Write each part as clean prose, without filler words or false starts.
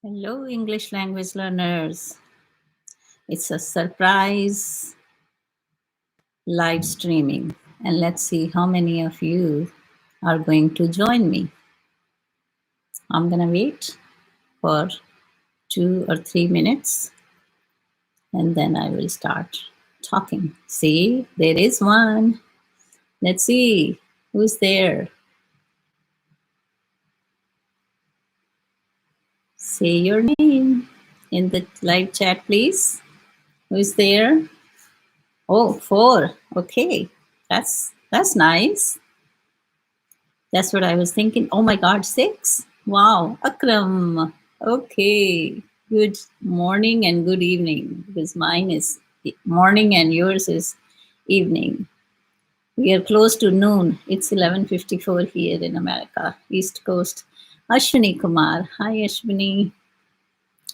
Hello, English language learners. It's a surprise live streaming, and let's see how many of you are going to join me. I'm going to wait for 2 or 3 minutes, and then I will start talking. See, there is one. Let's see who's there. Say your name in the live chat, please. Who's there? Oh, 4. Okay, that's nice. That's what I was thinking. Oh my God, 6. Wow, Akram. Okay, good morning and good evening, because mine is morning and yours is evening. We are close to noon. It's 11:54 here in America, East Coast. Ashwini Kumar. Hi, Ashwini.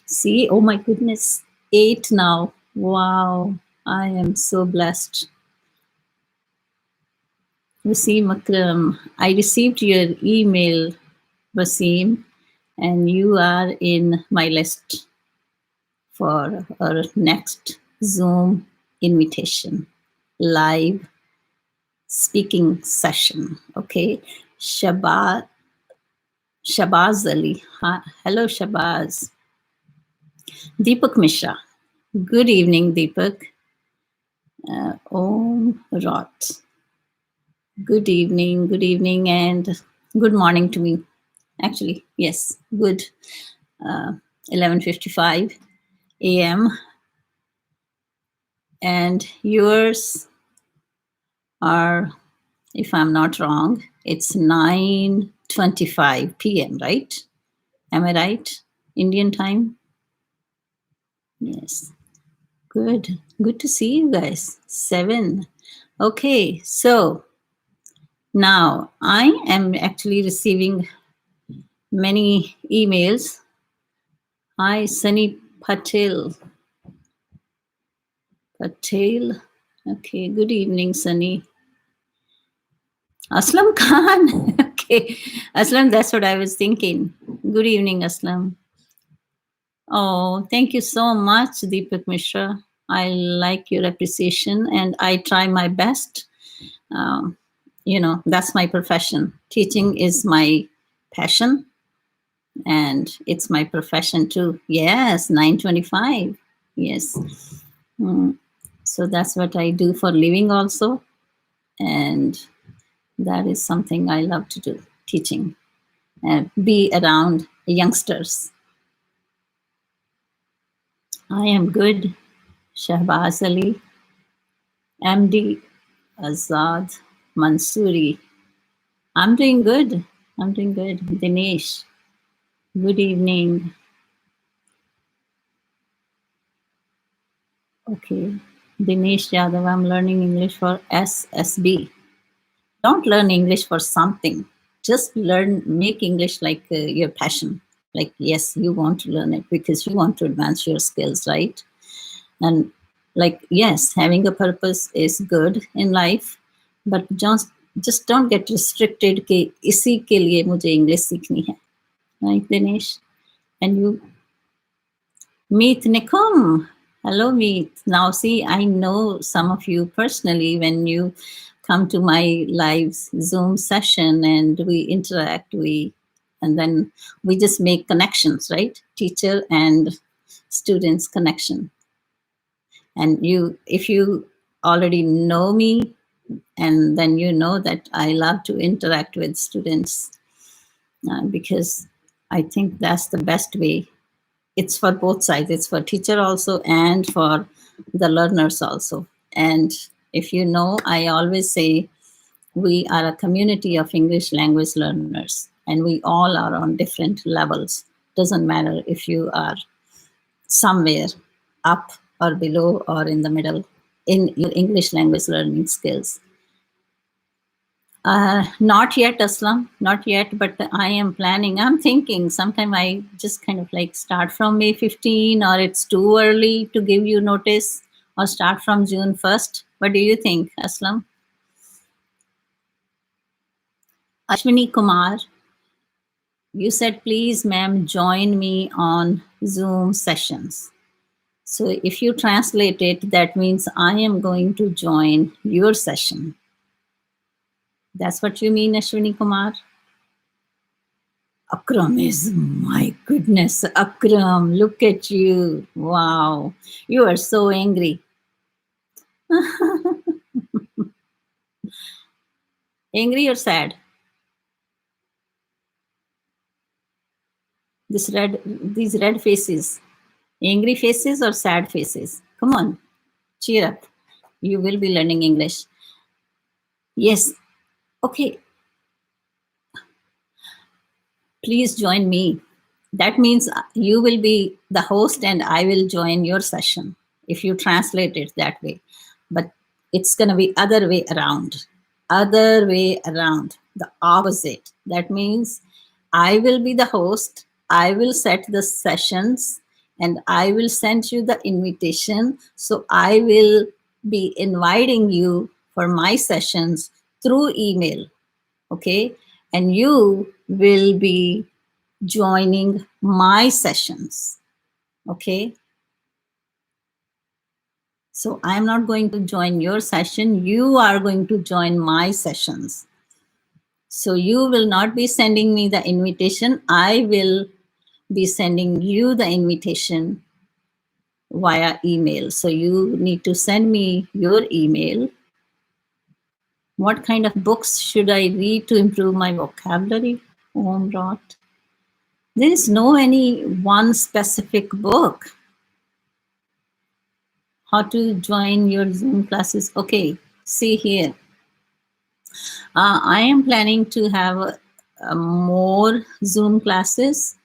See, oh my goodness, 8 now. Wow, I am so blessed. Wasim Akram, I received your email, Wasim, and you are in my list for our next Zoom invitation, live speaking session. Okay, Shabazz Ali. Hello, Shabazz. Deepak Mishra. Good evening, Deepak. Om Rot. Good evening, and good morning to me. Actually, yes, good. 11:55 a.m. And yours are, if I'm not wrong, it's 9:25 p.m., right? Am I right? Indian time? Yes. Good. Good to see you guys. 7. Okay, so now I am actually receiving many emails. Hi, Sunny Patel. Okay, good evening, Sunny. Aslam Khan. Okay, Aslam, that's what I was thinking. Good evening, Aslam. Oh, thank you so much, Deepak Mishra. I like your appreciation and I try my best. That's my profession. Teaching is my passion and it's my profession too. Yes, 9:25. Yes. So that's what I do for living also. And that is something I love to do, teaching, and be around youngsters. I am good. Shahbaz Ali, MD Azad Mansoori. I'm doing good. Dinesh, good evening. Okay. Dinesh Yadav, I'm learning English for SSB. Don't learn English for something. Just make English like your passion. Like, yes, you want to learn it because you want to advance your skills, right? And like, yes, having a purpose is good in life, but just don't get restricted कि इसी के लिए मुझे English सीखनी है, right, Dinesh? And you, Meet Nikum. Hello, Meet. Now, see, I know some of you personally when you come to my live Zoom session and we interact, and then we just make connections, right? Teacher and students connection. And if you already know me, and then you know that I love to interact with students because I think that's the best way. It's for both sides. It's for teacher also and for the learners also. And if you know, I always say we are a community of English language learners and we all are on different levels. Doesn't matter if you are somewhere up or below or in the middle in your English language learning skills. Not yet, Aslam, not yet, but I am planning. I'm thinking sometime I just kind of like start from May 15, or it's too early to give you notice, or start from June 1st. What do you think, Aslam? Ashwini Kumar. You said, please, ma'am, join me on Zoom sessions. So if you translate it, that means I am going to join your session. That's what you mean, Ashwini Kumar? Akram is, my goodness, Akram, look at you. Wow, you are so angry. Angry or sad? These red faces. Angry faces or sad faces? Come on, cheer up. You will be learning English. Yes, okay, please join me. That means you will be the host and I will join your session if you translate it that way. But it's going to be other way around. Other way around. The opposite. That means I will be the host. I will set the sessions and I will send you the invitation. So I will be inviting you for my sessions through email. Okay. And you will be joining my sessions. Okay. So I'm not going to join your session. You are going to join my sessions. So you will not be sending me the invitation. I will be sending you the invitation via email. So you need to send me your email. What kind of books should I read to improve my vocabulary? Home rot. There is no any one specific book. How to join your Zoom classes? Okay, see here. I am planning to have more Zoom classes,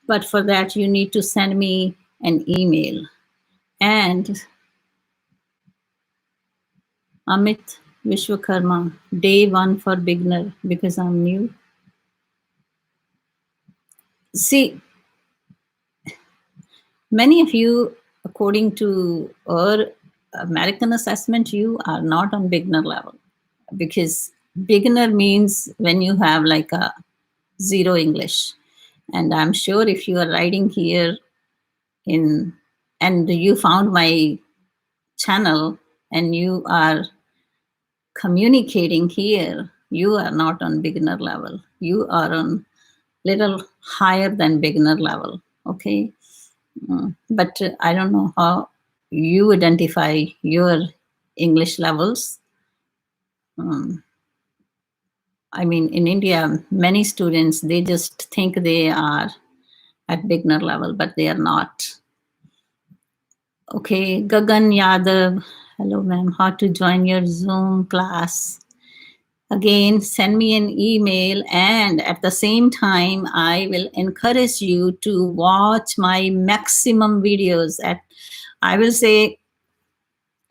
but for that you need to send me an email. And Amit Vishwakarma, day 1 for beginner because I'm new. See, many of you, according to our American assessment, you are not on beginner level because beginner means when you have like a zero English. And I'm sure if you are writing here in, and you found my channel and you are communicating here, you are not on beginner level. You are on little higher than beginner level. Okay. But I don't know how you identify your English levels. I mean, in India, many students, they just think they are at beginner level, but they are not. Okay, Gagan Yadav, hello ma'am, how to join your Zoom class? Again, send me an email, and at the same time, I will encourage you to watch my maximum videos. I will say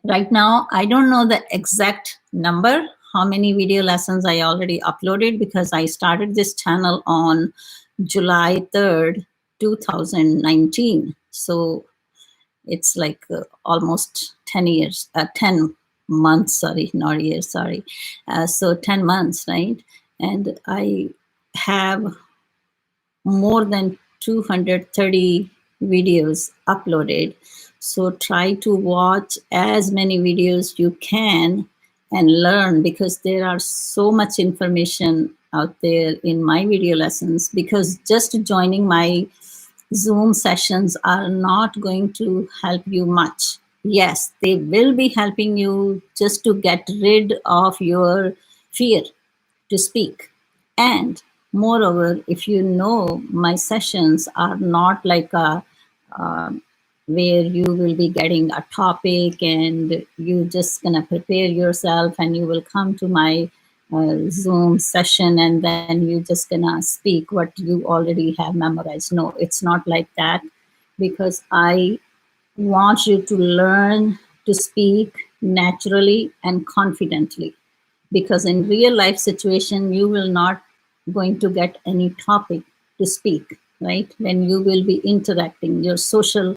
right now, I don't know the exact number, how many video lessons I already uploaded, because I started this channel on July 3rd, 2019. So it's like almost 10 years, 10 months, sorry, not years, sorry. So 10 months, right? And I have more than 230 videos uploaded. So try to watch as many videos you can and learn, because there are so much information out there in my video lessons, because just joining my Zoom sessions are not going to help you much. Yes, they will be helping you just to get rid of your fear to speak. And moreover, if you know, my sessions are not like a where you will be getting a topic and you just gonna prepare yourself and you will come to my Zoom session and then you just gonna speak what you already have memorized. No, it's not like that, because I want you to learn to speak naturally and confidently, because in real life situation you will not going to get any topic to speak, right? When you will be interacting your social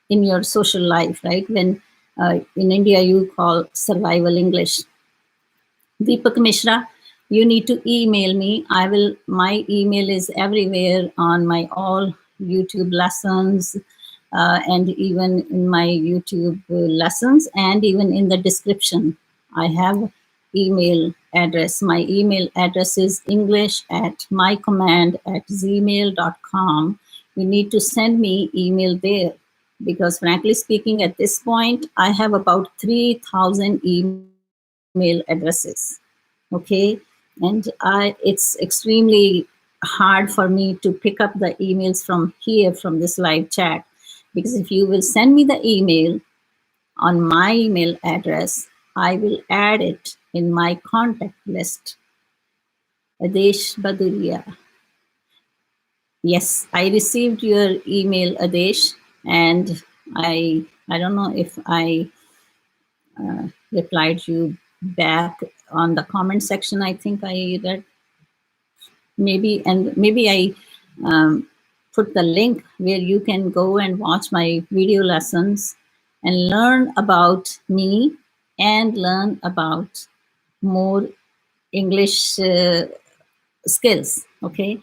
in your social life, right? When in India you call survival English. Deepak Mishra, You need to email me. My email is everywhere on my all YouTube lessons, and even in my YouTube lessons, and even in the description. I have email address. My email address is english@mycommand@gmail.com. You need to send me email there, because frankly speaking, at this point, I have about 3,000 email addresses. Okay, and it's extremely hard for me to pick up the emails from here, from this live chat, because if you will send me the email on my email address, I will add it in my contact list. Adesh Baduria. Yes, I received your email, Adesh, and I don't know if I replied you back on the comment section. I think I read maybe I put the link where you can go and watch my video lessons and learn about me and learn about more English skills. Okay,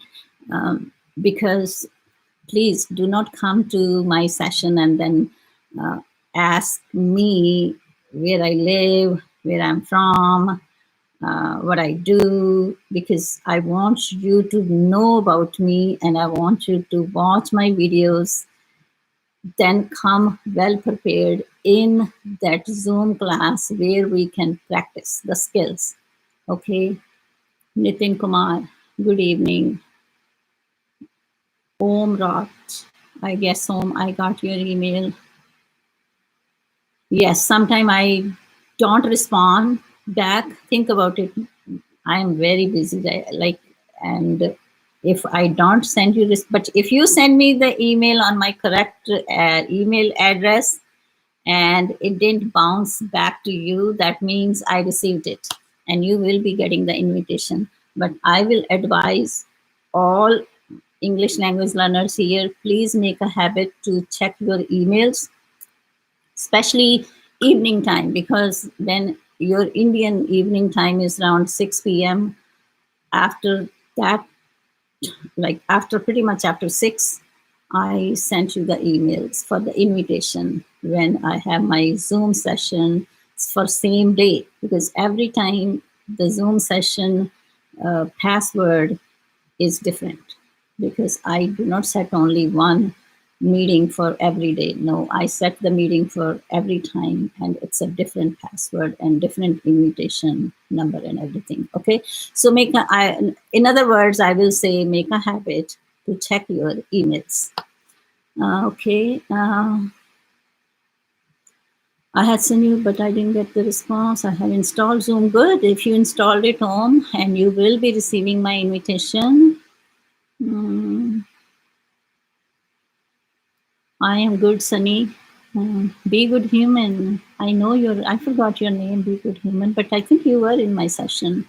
because please do not come to my session and then ask me where I live, where I'm from, what I do, because I want you to know about me and I want you to watch my videos, then come well prepared in that Zoom class where we can practice the skills. Okay, Nitin Kumar, good evening. Om Rot, I guess Om, I got your email. Yes, sometime I don't respond back. Think about it. I am very busy, and if I don't send you this, but if you send me the email on my correct email address and it didn't bounce back to you, that means I received it and you will be getting the invitation. But I will advise all English language learners here, please make a habit to check your emails, especially evening time, because then your Indian evening time is around 6 p.m. After that, like after pretty much after 6, I sent you the emails for the invitation when I have my Zoom session for same day, because every time the Zoom session password is different, because I do not set only one meeting for every day. No, I set the meeting for every time and it's a different password and different invitation number and everything. Okay, so in other words, I will say make a habit to check your emails. Okay, I had sent you, but I didn't get the response. I have installed Zoom. Good. If you installed it home, and you will be receiving my invitation. I am good, Sunny. Be Good Human. I know I forgot your name, Be Good Human, but I think you were in my session.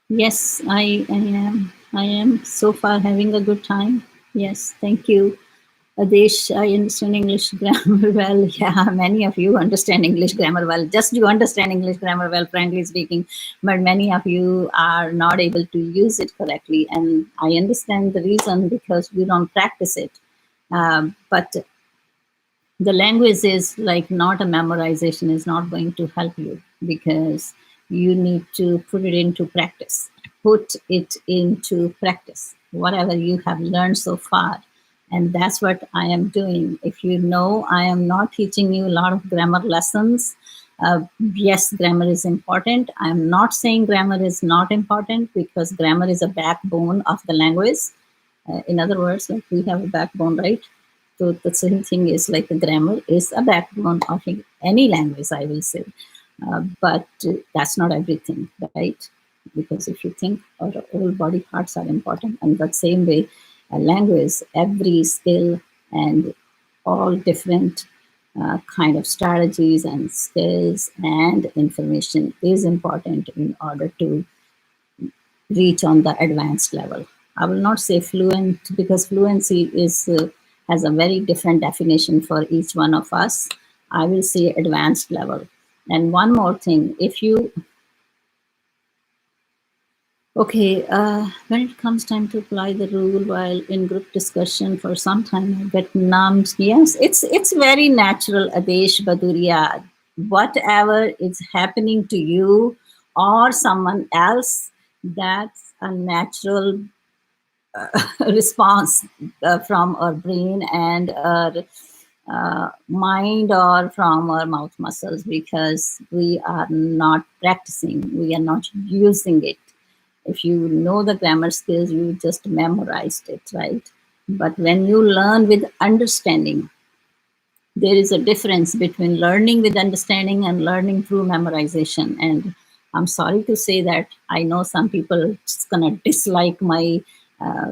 Yes, I am. I am so far having a good time. Yes, thank you. Adesh, I understand English grammar well. Yeah, many of you understand English grammar well. Just you understand English grammar well, frankly speaking, but many of you are not able to use it correctly. And I understand the reason, because you don't practice it. But the language is like not a memorization, is not going to help you, because you need to put it into practice. Put it into practice, whatever you have learned so far. And that's what I am doing. If you know, I am not teaching you a lot of grammar lessons. Yes, grammar is important. I'm not saying grammar is not important, because grammar is a backbone of the language. In other words, like we have a backbone, right? So the same thing is like the grammar is a backbone of any language, I will say. But that's not everything, right? Because if you think our whole body parts are important, and that same way, a language, every skill and all different kind of strategies and skills and information is important in order to reach on the advanced level. I will not say fluent, because fluency is has a very different definition for each one of us. I will say advanced level. And one more thing, if you, okay, when it comes time to apply the rule while in group discussion for some time, I get numbed. Yes, it's very natural, Adesh Baduria. Whatever is happening to you or someone else, that's a natural response from our brain and our mind or from our mouth muscles, because we are not practicing, we are not using it. If you know the grammar skills, you just memorized it, right? But when you learn with understanding, there is a difference between learning with understanding and learning through memorization. And I'm sorry to say that I know some people just gonna dislike my uh,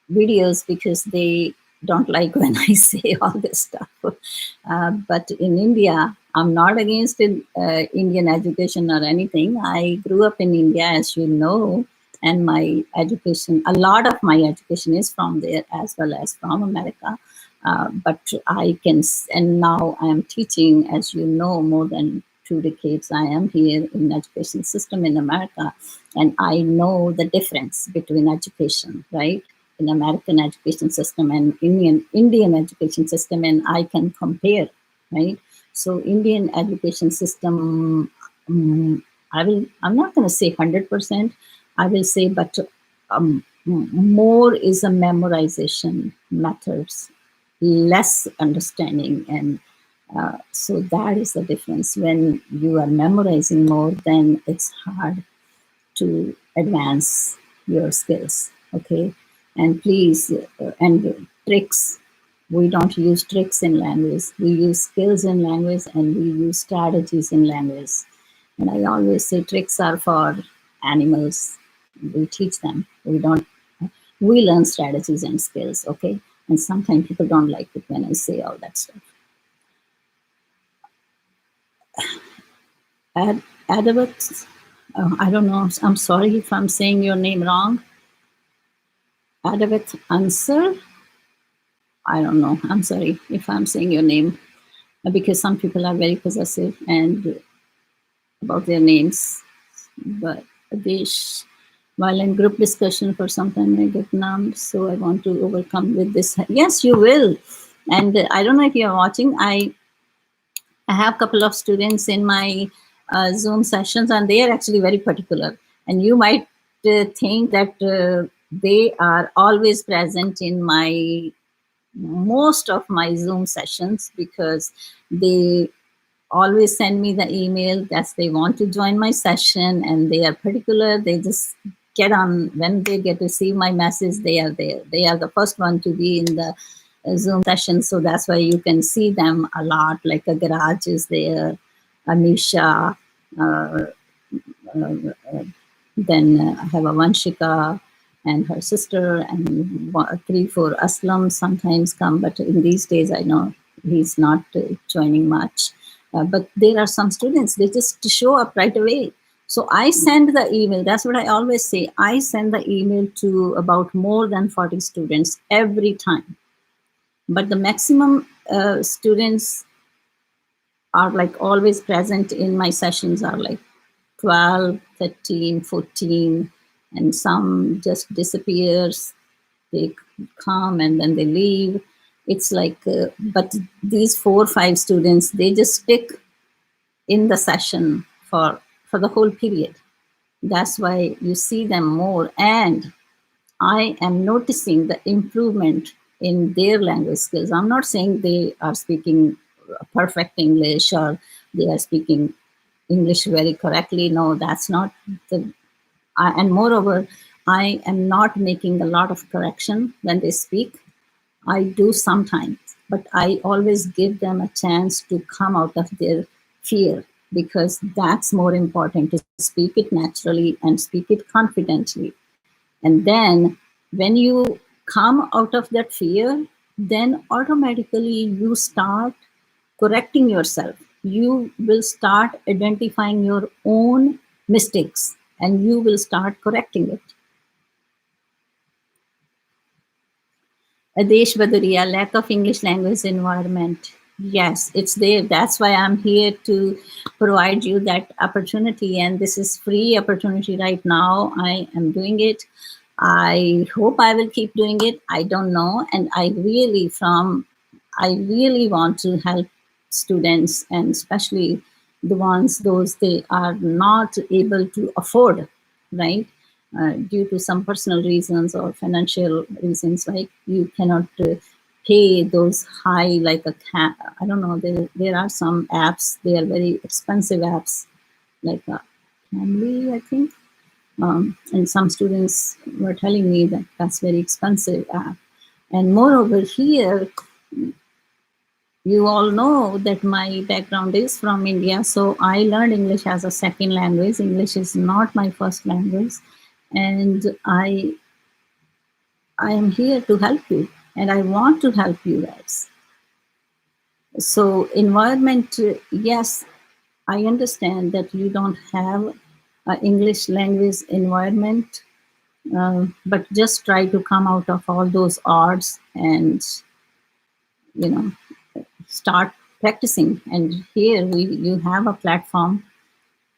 videos because they don't like when I say all this stuff. But in India, I'm not against Indian education or anything. I grew up in India, as you know, and my education, a lot of my education is from there as well as from America. But I can, and now I am teaching, as you know, more than 2 decades. I am here in education system in America, and I know the difference between education, right? In American education system and Indian education system, and I can compare, right? So Indian education system, I'm not going to say 100%, I will say, but more is a memorization methods, less understanding. And so that is the difference. When you are memorizing more, then it's hard to advance your skills. Okay. And please, and tricks, we don't use tricks in language, we use skills in language, and we use strategies in language. And I always say tricks are for animals, we teach them, we don't, we learn strategies and skills. Okay. And sometimes people don't like it when I say all that stuff. Adverbs, I don't know, I'm sorry if I'm saying your name wrong. Adverbs answer, I don't know, I'm sorry if I'm saying your name, because some people are very possessive and about their names. But this, while in group discussion for some time I get numbed, so I want to overcome with this. Yes, you will. And I don't know if you're watching, I have a couple of students in my Zoom sessions, and they are actually very particular. And you might think that they are always present in my most of my Zoom sessions, because they always send me the email that they want to join my session, and they are particular. They just get on when they get to see my message. They are there. They are the first one to be in the Zoom session, so that's why you can see them a lot. Like a Garage is there, Anisha, uh, then I have a Vanshika and her sister, and 3, 4 Aslams sometimes come, but in these days I know he's not joining much. But there are some students, they just show up right away. So I send the email, that's what I always say, I send the email to about more than 40 students every time. But the maximum students are like always present in my sessions are like 12, 13, 14, and some just disappears. They come and then they leave. It's like, but these 4 or 5 students, they just stick in the session for the whole period. That's why you see them more. And I am noticing the improvement in their language skills. I'm not saying they are speaking perfect English or they are speaking English very correctly. No, that's not the. And moreover, I am not making a lot of correction when they speak. I do sometimes, but I always give them a chance to come out of their fear, because that's more important, to speak it naturally and speak it confidently. And then when you come out of that fear, then automatically you start correcting yourself. You will start identifying your own mistakes and you will start correcting it. Adesh Badaria, lack of English language environment. Yes, it's there. That's why I'm here to provide you that opportunity. And this is free opportunity right now. I am doing it. I hope I will keep doing it. I don't know. And I really want to help students, and especially the ones those they are not able to afford, right? Due to some personal reasons or financial reasons, like you cannot pay those high, like I don't know, there are some apps, they are very expensive apps, like Family, I think. And some students were telling me that that's very expensive app. And moreover, here, you all know that my background is from India, so I learned English as a second language. English is not my first language, and I am here to help you, and I want to help you guys. So environment, yes, I understand that you don't have an English language environment, but just try to come out of all those odds and, you know, start practicing. And here you have a platform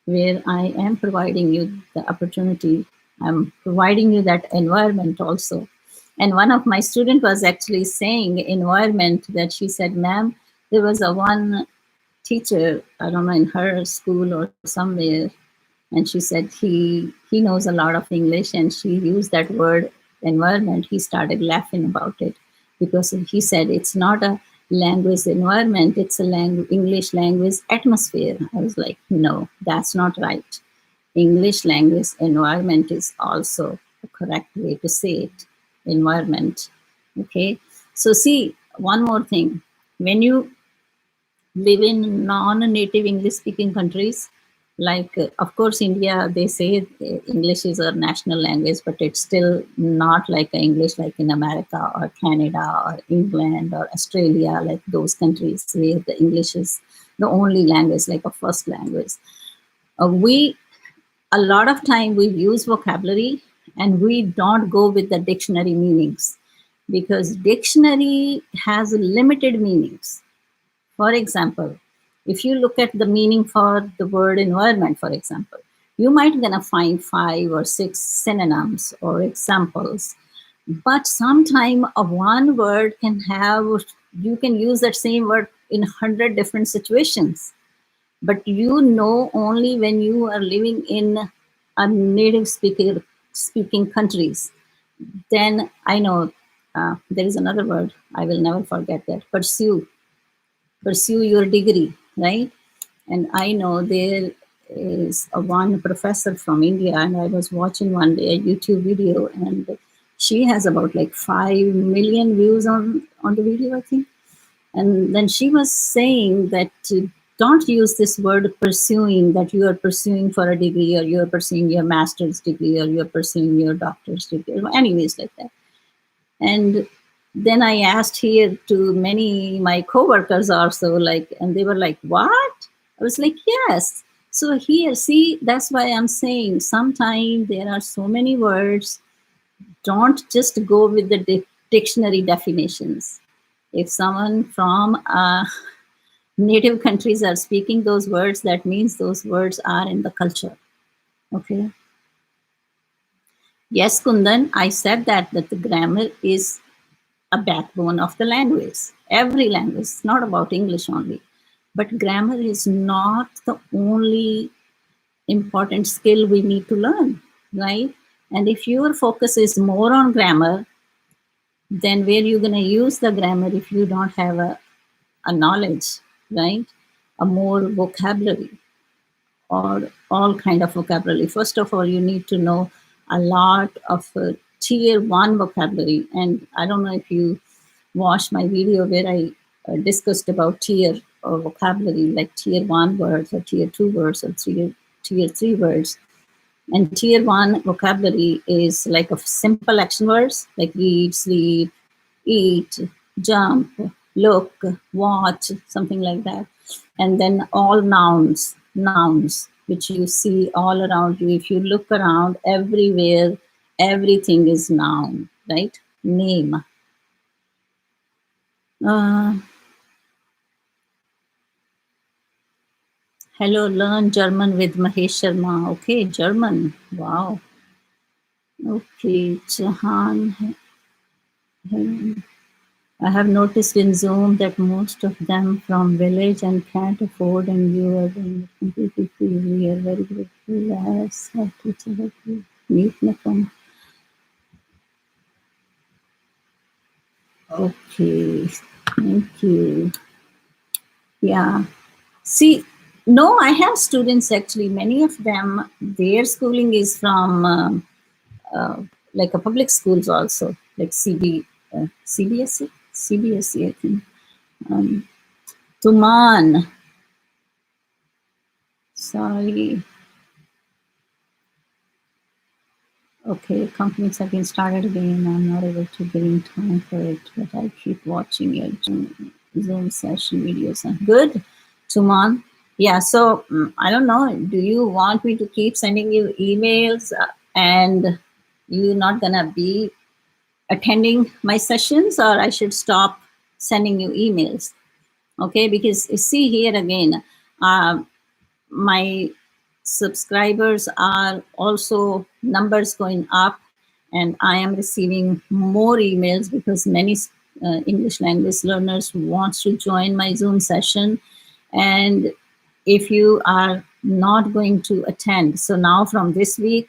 where I am providing you the opportunity. I'm providing you that environment also. And one of my students was actually saying environment, that she said, ma'am, there was a one teacher, I don't know, in her school or somewhere, and she said he knows a lot of English, and she used that word environment. He started laughing about it because he said it's not a language environment, it's a English language atmosphere. I was like, no, that's not right. English language environment is also the correct way to say it. Environment. Okay. So see, one more thing. When you live in non-native English speaking countries, like of course India, they say English is our national language, but it's still not like English like in America or Canada or England or Australia, like those countries where the English is the only language, like a first language. We a lot of time we use vocabulary and we don't go with the dictionary meanings, because dictionary has limited meanings. For example, if you look at the meaning for the word environment, for example, you might gonna find 5 or 6 synonyms or examples, but sometime a one word can have, you can use that same word in 100 different situations. But you know only when you are living in a native speaking countries. Then I know there is another word, I will never forget that, pursue your degree, right? And I know there is a one professor from India, and I was watching one day a YouTube video, and she has about like 5 million views on the video, I think. And then she was saying that don't use this word pursuing, that you are pursuing for a degree, or you are pursuing your master's degree, or you are pursuing your doctor's degree, or anyways like that. And then I asked here to many my coworkers also, like, and they were like, "What?" I was like, "Yes." So here, see, that's why I'm saying sometimes there are so many words. Don't just go with the dictionary definitions. If someone from native countries are speaking those words, that means those words are in the culture. Okay. Yes, Kundan, I said that the grammar is a backbone of the language. Every language, it's not about English only. But grammar is not the only important skill we need to learn, right? And if your focus is more on grammar, then where you going to use the grammar if you don't have a knowledge, right? A more vocabulary or all kind of vocabulary. First of all, you need to know a lot of tier 1 vocabulary. And I don't know if you watched my video where I discussed about tier or vocabulary, like tier 1 words or tier 2 words or tier 3 words. And tier 1 vocabulary is like a simple action words like read, sleep, eat, jump, look, watch, something like that. And then all nouns, which you see all around you. If you look around everywhere, everything is noun, right? Name. Uh, Hello, learn German with Mahesh Sharma. Okay, German. Wow. Okay, Jahan. I have noticed in Zoom that most of them from village and can't afford, and you are doing it completely free. We are very grateful. Yes, meet me from. Okay, thank you. Yeah. See, no, I have students actually. Many of them, their schooling is from like a public schools also, like CBSE, CBSE, I think. Tuman, sorry. Okay, companies have been started again. I'm not able to get in time for it, but I keep watching your Zoom session videos. Good, Tuman. Yeah, so I don't know. Do you want me to keep sending you emails and you're not gonna be attending my sessions, or I should stop sending you emails? Okay, because you see here again, my subscribers are also numbers going up, and I am receiving more emails because many English language learners wants to join my Zoom session. And if you are not going to attend, so now from this week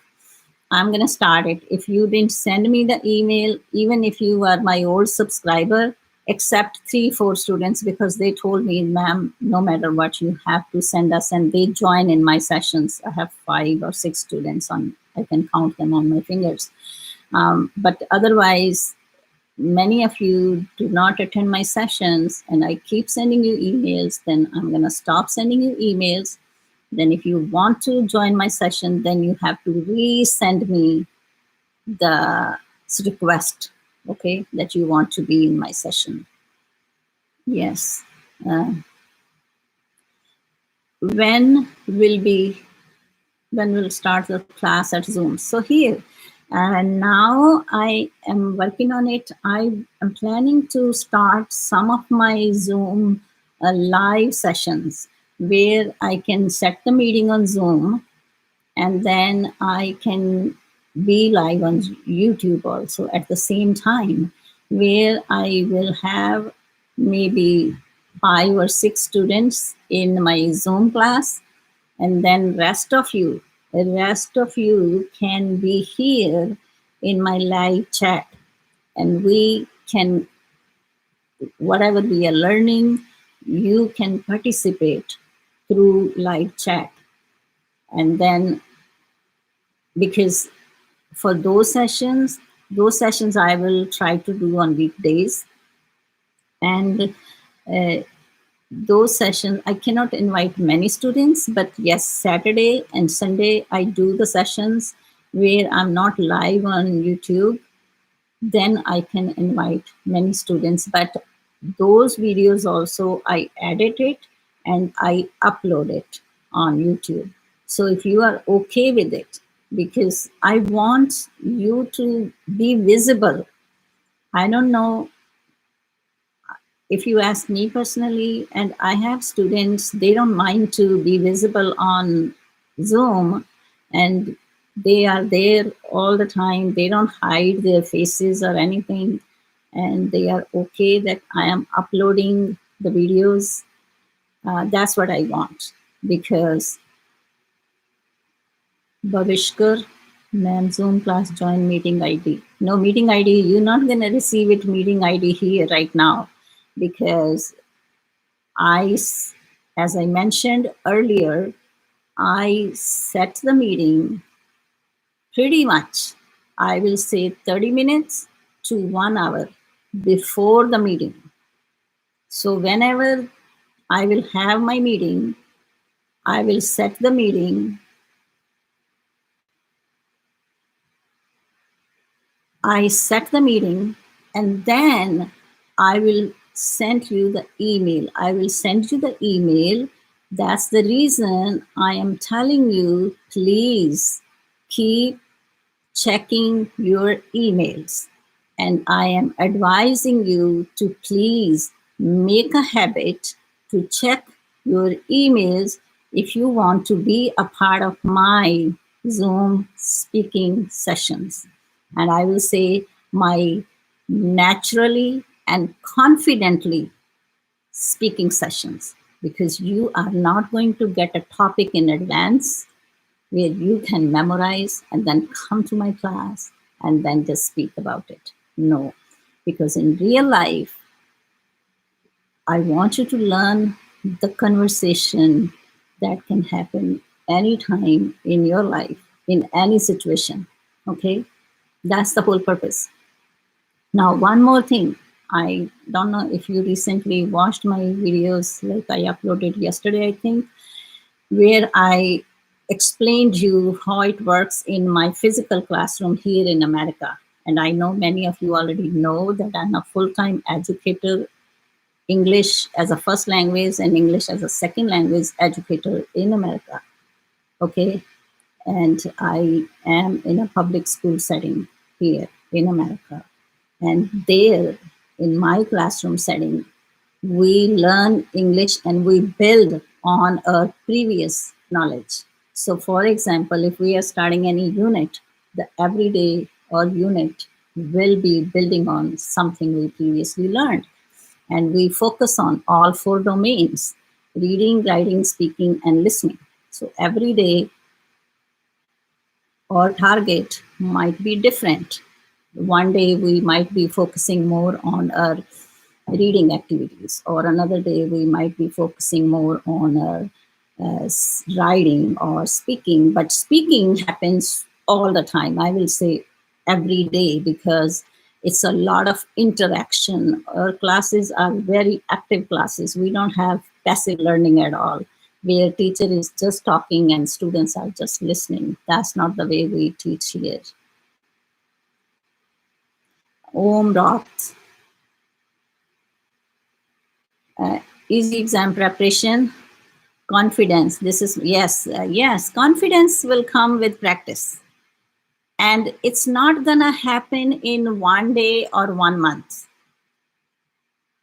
I'm going to start it. If you didn't send me the email, even if you are my old subscriber, except 3-4 students, because they told me, ma'am, no matter what, you have to send us, and they join in my sessions. I have 5 or 6 students on, I can count them on my fingers. But otherwise, many of you do not attend my sessions, and I keep sending you emails, then I'm going to stop sending you emails. Then if you want to join my session, then you have to resend me the request, okay, that you want to be in my session. Yes. When we'll start the class at Zoom? So here, now I am working on it. I am planning to start some of my Zoom live sessions where I can set the meeting on Zoom, and then I can be live on YouTube also at the same time, where I will have maybe 5 or 6 students in my Zoom class, and then the rest of you can be here in my live chat, and we can, whatever we are learning, you can participate through live chat. And then, because for those sessions I will try to do on weekdays, and uh, those sessions I cannot invite many students, but yes, Saturday and Sunday I do the sessions where I'm not live on YouTube. Then I can invite many students, but those videos also I edit it and I upload it on YouTube. So if you are okay with it, because I want you to be visible. I don't know, if you ask me personally, and I have students, they don't mind to be visible on Zoom, and they are there all the time. They don't hide their faces or anything, and they are okay that I am uploading the videos. That's what I want, because Bhavishkar, ma'am, Zoom class join meeting ID. No meeting ID, you're not going to receive it meeting ID here right now, because as I mentioned earlier, I set the meeting pretty much, I will say 30 minutes to 1 hour before the meeting. So whenever I will have my meeting, I will set the meeting. I set the meeting, and then I will send you the email. I will send you the email. That's the reason I am telling you, please keep checking your emails. And I am advising you to please make a habit to check your emails if you want to be a part of my Zoom speaking sessions, and I will say my naturally and confidently speaking sessions, because you are not going to get a topic in advance where you can memorize and then come to my class and then just speak about it. No, because in real life, I want you to learn the conversation that can happen anytime in your life, in any situation. Okay? That's the whole purpose. Now, one more thing. I don't know if you recently watched my videos, like I uploaded yesterday, I think, where I explained you how it works in my physical classroom here in America. And I know many of you already know that I'm a full-time educator, English as a first language and English as a second language educator in America. Okay. And I am in a public school setting here in America. And there, in my classroom setting, we learn English and we build on our previous knowledge. So for example, if we are starting any unit, the everyday or unit will be building on something we previously learned. And we focus on all 4 domains: reading, writing, speaking, and listening. So every day our target might be different. One day we might be focusing more on our reading activities, or another day we might be focusing more on our writing or speaking. But speaking happens all the time, I will say every day, because it's a lot of interaction. Our classes are very active classes. We don't have passive learning at all, where teacher is just talking and students are just listening. That's not the way we teach here. Om Roth. Easy exam preparation. Confidence. This is, yes, yes. Confidence will come with practice. And it's not gonna happen in one day or 1 month.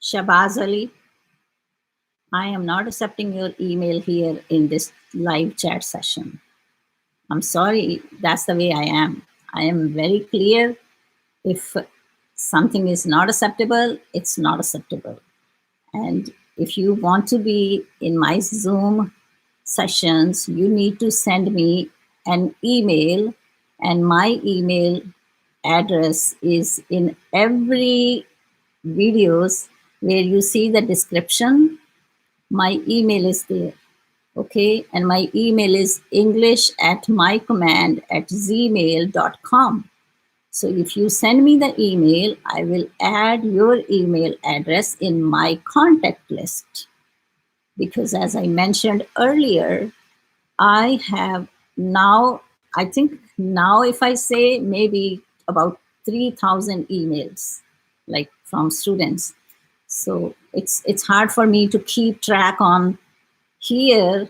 Shabaz Ali, I am not accepting your email here in this live chat session. I'm sorry, that's the way I am. I am very clear. If something is not acceptable, it's not acceptable. And if you want to be in my Zoom sessions, you need to send me an email, and my email address is in every videos where you see the description. My email is there. Okay, and my email is english@mycommand@gmail.com. So if you send me the email, I will add your email address in my contact list. Because as I mentioned earlier, I have now, I think now if I say maybe about 3,000 emails, like from students. So it's hard for me to keep track on here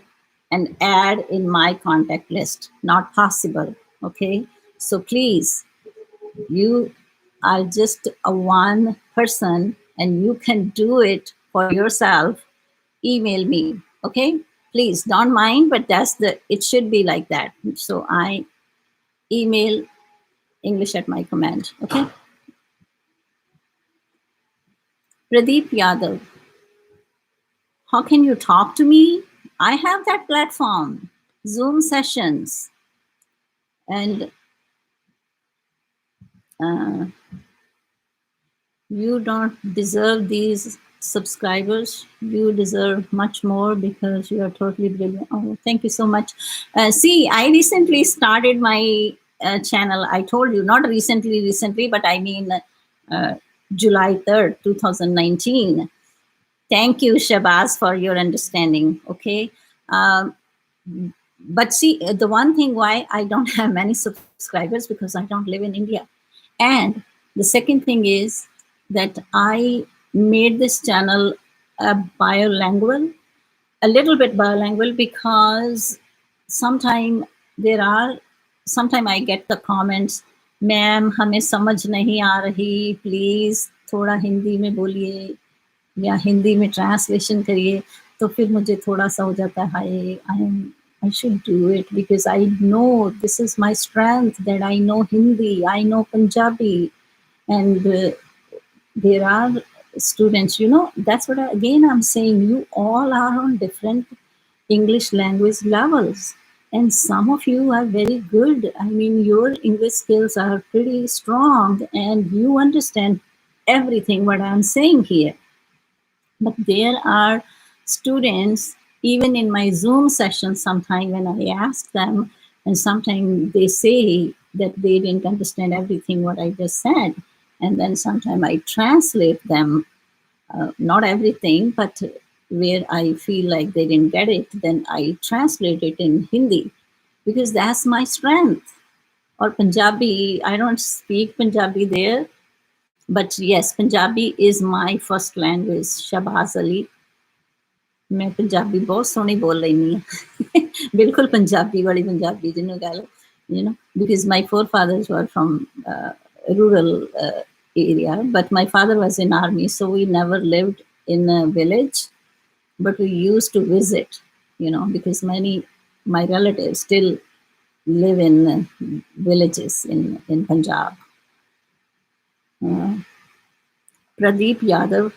and add in my contact list. Not possible, okay? So please, you are just a one person and you can do it for yourself. Email me, okay? Please don't mind, but it should be like that. So I email English@mycommand, okay? Pradeep Yadav, how can you talk to me? I have that platform, Zoom sessions. And you don't deserve these subscribers. You deserve much more because you are totally brilliant. Oh, thank you so much. See, I recently started my channel. I told you, not recently, but I mean July 3rd, 2019. Thank you, Shabazz, for your understanding, okay? But see, the one thing why I don't have many subscribers, because I don't live in India. And the second thing is that I made this channel bilingual, a little bit bilingual, because sometimes I get the comments, ma'am, हमें समझ नहीं आ रही, please थोड़ा हिंदी में बोलिए या हिंदी में translation करिए. तो फिर मुझे थोड़ा सा हो जाता है, हाय I should do it because I know this is my strength, that I know Hindi, I know Punjabi, and there are students, that's what again I'm saying, you all are on different English language levels, and some of you are very good. I mean, your English skills are pretty strong and you understand everything what I'm saying here. But there are students, even in my Zoom sessions, sometimes when I ask them, and sometimes they say that they didn't understand everything what I just said. And then sometimes I translate them, not everything, but where I feel like they didn't get it, then I translate it in Hindi because that's my strength. Or Punjabi, I don't speak Punjabi there, but yes, Punjabi is my first language. Shabaz Ali. मैं पंजाबी बहुत सोहनी बोल रही हाँ बिल्कुल पंजाबी वाली पंजाबी जिन्हों कह लो because my forefathers were from rural area, but my father was in army, so we never lived in a village, but we used to visit, because my relatives still live in villages in Punjab. Pradeep Yadav,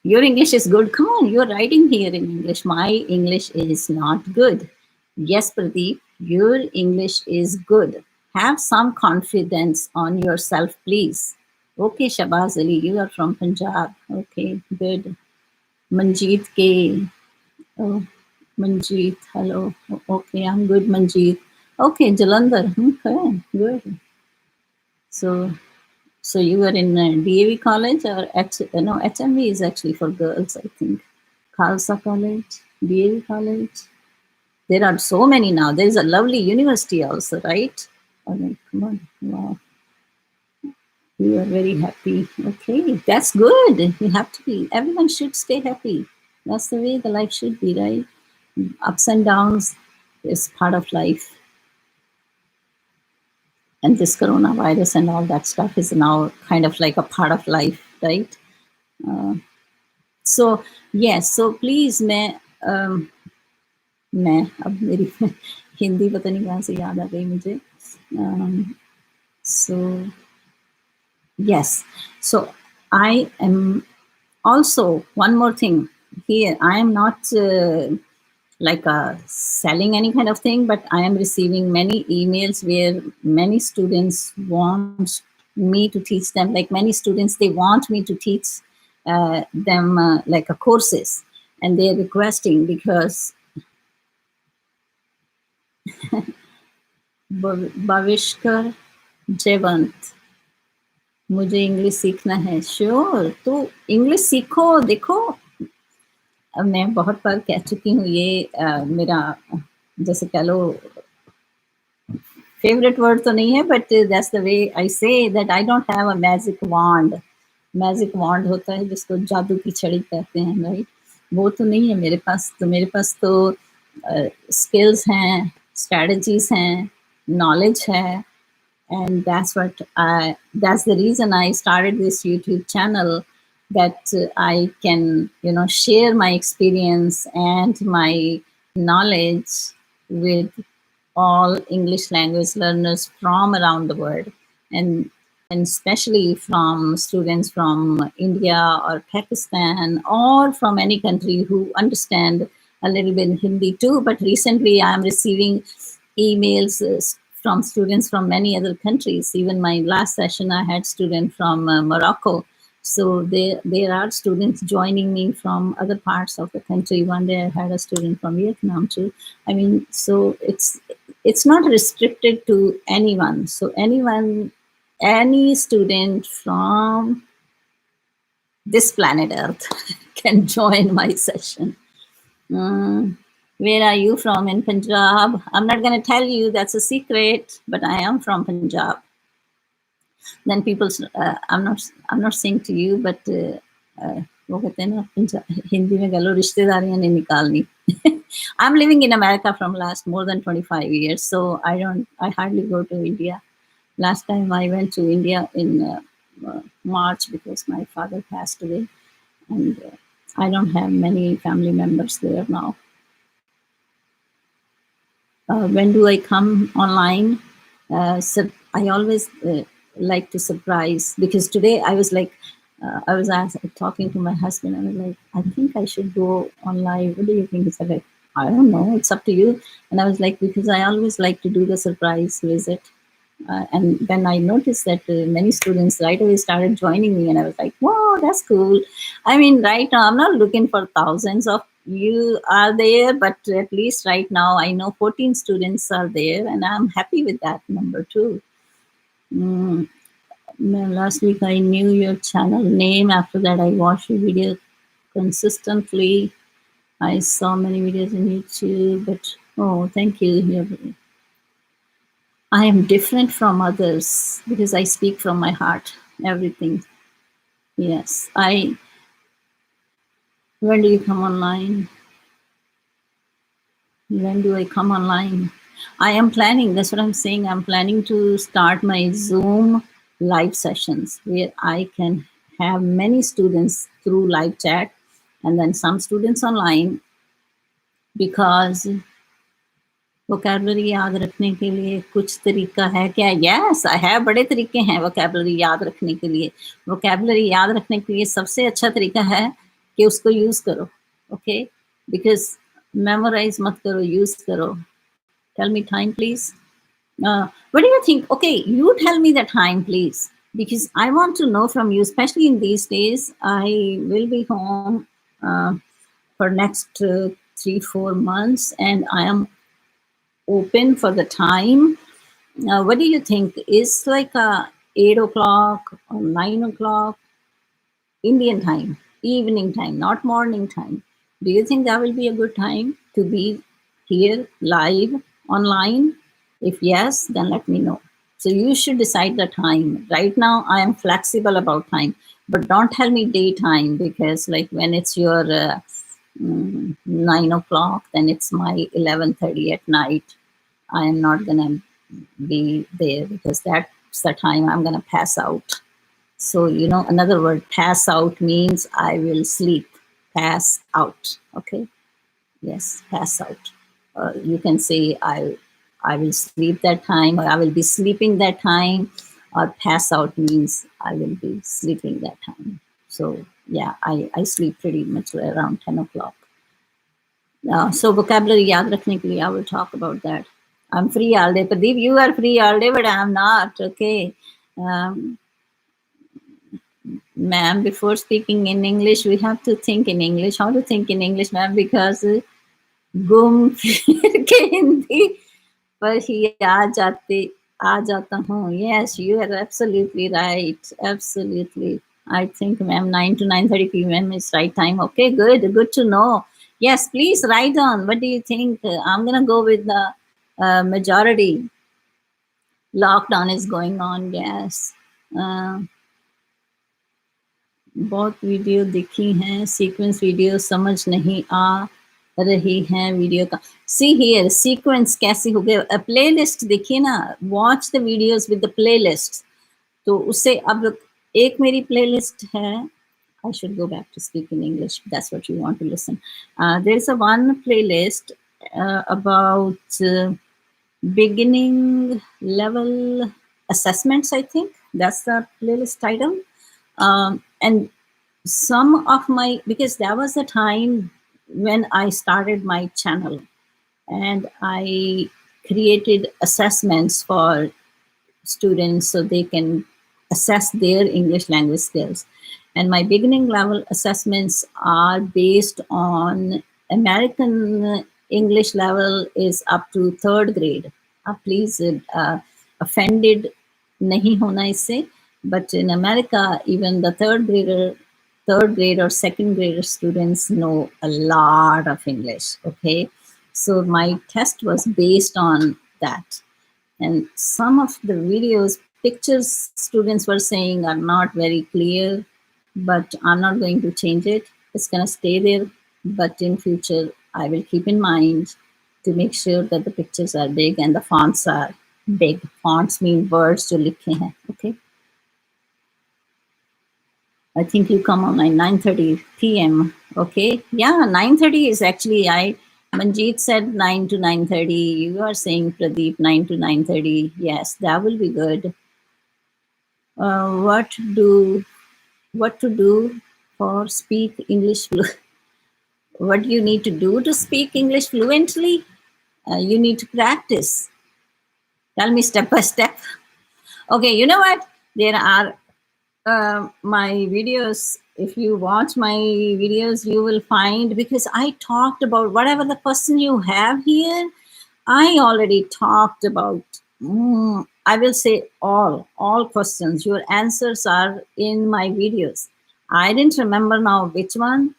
your English is good. Come on, you're writing here in English. My English is not good. Yes, Pradeep, your English is good. Have some confidence on yourself, please. Okay, Shabaz Ali, you are from Punjab. Okay, good. Manjeet K. Oh, Manjeet, hello. Okay, I'm good, Manjeet. Okay, Jalandhar. Okay, good. So you were in DAV college or no, HMV is actually for girls, I think. Khalsa College, DAV college. There are so many now. There is a lovely university also, right? Oh, no, come on. Wow. You are very happy. Okay, that's good. You have to be. Everyone should stay happy. That's the way the life should be, right? Ups and downs is part of life. And this coronavirus and all that stuff is now kind of like a part of life, right? So yes, so please मैं अब मेरी हिंदी पता नहीं कहाँ से याद आ गई मुझे. So yes, so I am also one more thing here. I am not like selling any kind of thing, but I am receiving many emails where many students want me to teach them. Like many students, they want me to teach them like a courses, and they're requesting because Bhavishkar Jayant, मुझे English सीखना है. Sure, तो English सीखो. देखो, मैं बहुत बार कह चुकी हूँ, ये मेरा जैसे कह लो फेवरेट वर्ड तो नहीं है, but that's the way I say that I don't have a magic wand. Magic wand होता है जिसको जादू की छड़ी कहते हैं, राइट? वो तो नहीं है मेरे पास. तो मेरे पास तो स्किल्स हैं, स्ट्रेटजीज हैं, नॉलेज है, and that's the reason I started this YouTube channel, that I can share my experience and my knowledge with all English language learners from around the world, and especially from students from India or Pakistan or from any country who understand a little bit Hindi too. But recently I am receiving emails from students from many other countries. Even my last session, I had students from Morocco. So there are students joining me from other parts of the country. One day I had a student from Vietnam too. I mean, so it's not restricted to anyone. So any student from this planet Earth can join my session. Where are you from? In Punjab. I'm not going to tell you, that's a secret, but I am from Punjab. Then people, I'm not saying to you, but वो कहते हैं ना हिंदी में गलो रिश्तेदारियां नहीं निकालनी. I'm living in America from last more than 25 years, so I hardly go to India. Last time I went to India in March because my father passed away, and I don't have many family members there now. When do I come online? So I always like to surprise, because today I was like, talking to my husband, and I was like, I think I should go on live. What do you think? He said, like, I don't know, it's up to you. And I was like, because I always like to do the surprise visit. And then I noticed that many students right away started joining me, and I was like, wow, that's cool. I mean, right now, I'm not looking for thousands of you are there, but at least right now, I know 14 students are there, and I'm happy with that number too. Last week, I knew your channel name. After that, I watched your video consistently. I saw many videos on YouTube, but oh, thank you. I am different from others because I speak from my heart, everything. Yes, when do you come online? When do I come online? I am planning, that's what I'm saying. I'm planning to start my Zoom live sessions where I can have many students through live chat and then some students online, because vocabulary याद रखने के लिए कुछ तरीका है क्या? Yes, I have, बड़े तरीके हैं वोकैबलरी याद रखने के लिए. वोकैबलरी याद रखने के लिए सबसे अच्छा तरीका है कि उसको यूज करो. ओके, बिकॉज मेमोराइज मत करो, यूज करो. Tell me time please. What do you think? Okay, you tell me the time please, because I want to know from you, especially in these days. I will be home for next 3-4 months, and I am open for the time. What do you think? Is like 8 o'clock or 9 o'clock Indian time, evening time, not morning time? Do you think that will be a good time to be here live online? If yes, then let me know. So you should decide the time. Right now, I am flexible about time, but don't tell me daytime, because like when it's your 9 o'clock, then it's my 11:30 at night. I am not gonna be there, because that's the time I'm gonna pass out. So, you know, another word, pass out, means I will sleep. Pass out. Okay. Yes, pass out. You can say I will sleep that time, or I will be sleeping that time, or pass out means I will be sleeping that time. So yeah, I sleep pretty much around 10 o'clock. So vocabulary yaad rakhne ke liye, I will talk about that. I'm free all day. Pradeep, you are free all day, but I'm not. Okay. Ma'am, before speaking in English, we have to think in English. How to think in English, ma'am? Because घूम फिर के हिंदी पर ही आ जाता हूँ. Yes, you are absolutely right. Absolutely. I think, ma'am, 9 to 9:30 p.m. is right time. Okay, good to know. Yes, please write on. What do you think? I'm gonna go with the majority. Lockdown is going on. Yes. बहुत video देखी हैं, sequence video समझ नहीं आ रही हैं video का. See here, sequence कैसे हो गया? प्ले लिस्ट देखिए ना, watch the videos with the play list. तो उससे अब एक मेरी प्ले लिस्ट है. I should go back to speak in English. That's what you want to listen. There's a one playlist about beginning level assessments, I think. That's the playlist title. And some of my, because that was the time when I started my channel, and I created assessments for students so they can assess their English language skills. And my beginning level assessments are based on American English level is up to 3rd grade. Please offended nahi hona isse, but in America, even the 3rd grade or 2nd grader students know a lot of English. Okay, so my test was based on that. And some of the videos, pictures students were saying are not very clear, but I'm not going to change it. It's going to stay there. But in future, I will keep in mind to make sure that the pictures are big and the fonts are big. Fonts mean words jo likhe hain. Okay. I think you come on like 9:30 p.m. Okay, yeah, 9:30 is actually Manjeet said 9 to 9:30. You are saying Pradeep 9 to 9:30. Yes, that will be good. What to do for speak English? What you need to do to speak English fluently? You need to practice. Tell me step by step. Okay, you know what? There are my videos. If you watch my videos, you will find, because I talked about whatever the question you have here, I already talked about, I will say all questions. Your answers are in my videos. I didn't remember now which one,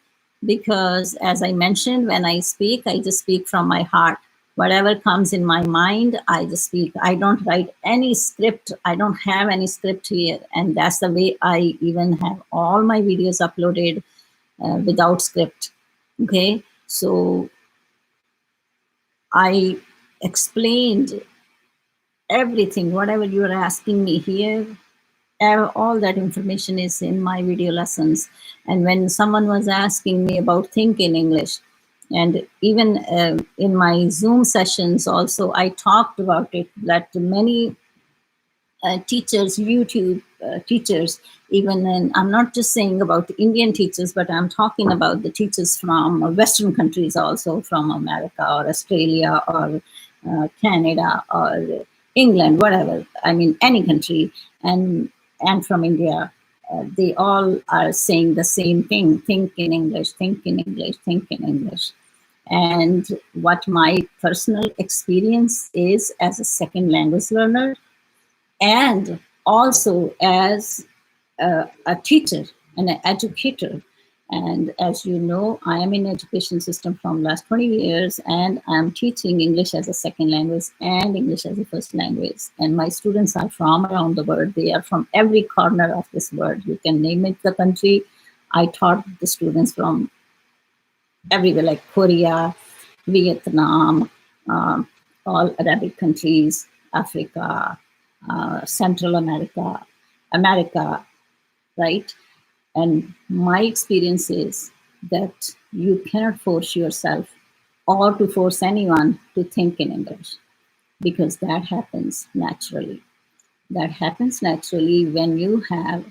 because as I mentioned, when I speak, I just speak from my heart. Whatever comes in my mind, I just speak. I don't write any script. I don't have any script here. And that's the way I even have all my videos uploaded without script. Okay. So I explained everything, whatever you are asking me here, all that information is in my video lessons. And when someone was asking me about think in English, and even in my Zoom sessions also, I talked about it, that many teachers, YouTube teachers, even, and I'm not just saying about the Indian teachers, but I'm talking about the teachers from Western countries also, from America or Australia or Canada or England, whatever. I mean, any country, and from India. They all are saying the same thing: think in English, think in English, think in English. And what my personal experience is as a second language learner, and also as a teacher and an educator. And as you know, I am in education system from last 20 years, and I'm teaching English as a second language and English as a first language. And my students are from around the world. They are from every corner of this world. You can name it the country. I taught the students from everywhere, like Korea, Vietnam, all Arabic countries, Africa, Central America, America, right? And my experience is that you cannot force yourself or to force anyone to think in English, because that happens naturally. That happens naturally when you have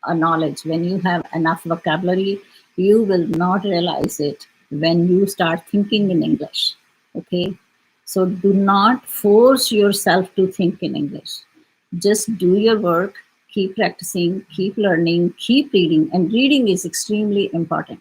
a knowledge, when you have enough vocabulary. You will not realize it when you start thinking in English. Okay? So do not force yourself to think in English. Just do your work, keep practicing, keep learning, keep reading. And reading is extremely important.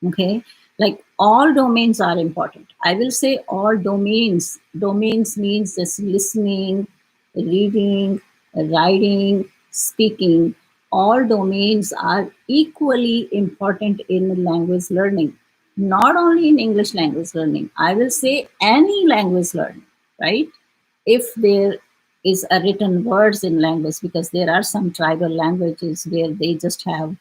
Okay? Like all domains are important. I will say all domains. Domains means just listening, reading, writing, speaking. All domains are equally important in language learning, not only in English language learning. I will say any language learning, right? If there is a written words in language, because there are some tribal languages where they just have,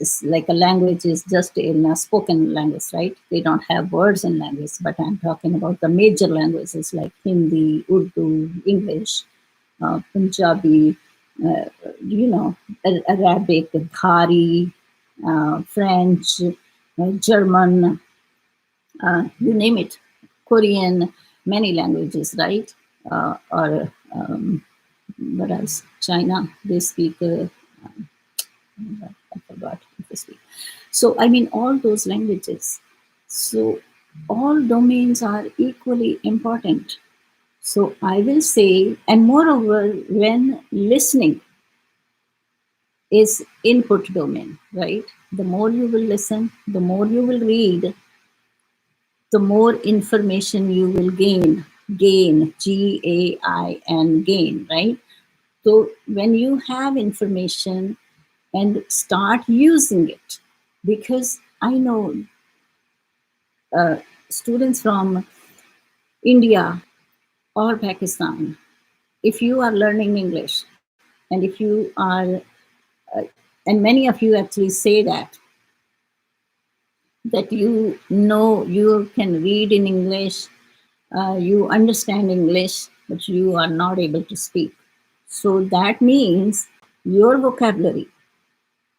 it's like a language is just in a spoken language, right? They don't have words in language, but I'm talking about the major languages like Hindi, Urdu, English, Punjabi, uh, Arabic, Khari, French, German, you name it, Korean, many languages, right? Or what else? China, they speak, I forgot what they speak. So, I mean, all those languages. So, all domains are equally important. So, I will say, and moreover, when listening is input domain, right? The more you will listen, the more you will read, the more information you will gain. Gain, Gain, gain, right? So when you have information and start using it, because I know students from India or Pakistan, if you are learning English, and if you are, and many of you actually say that you know you can read in English, you understand English, but you are not able to speak. So that means your vocabulary,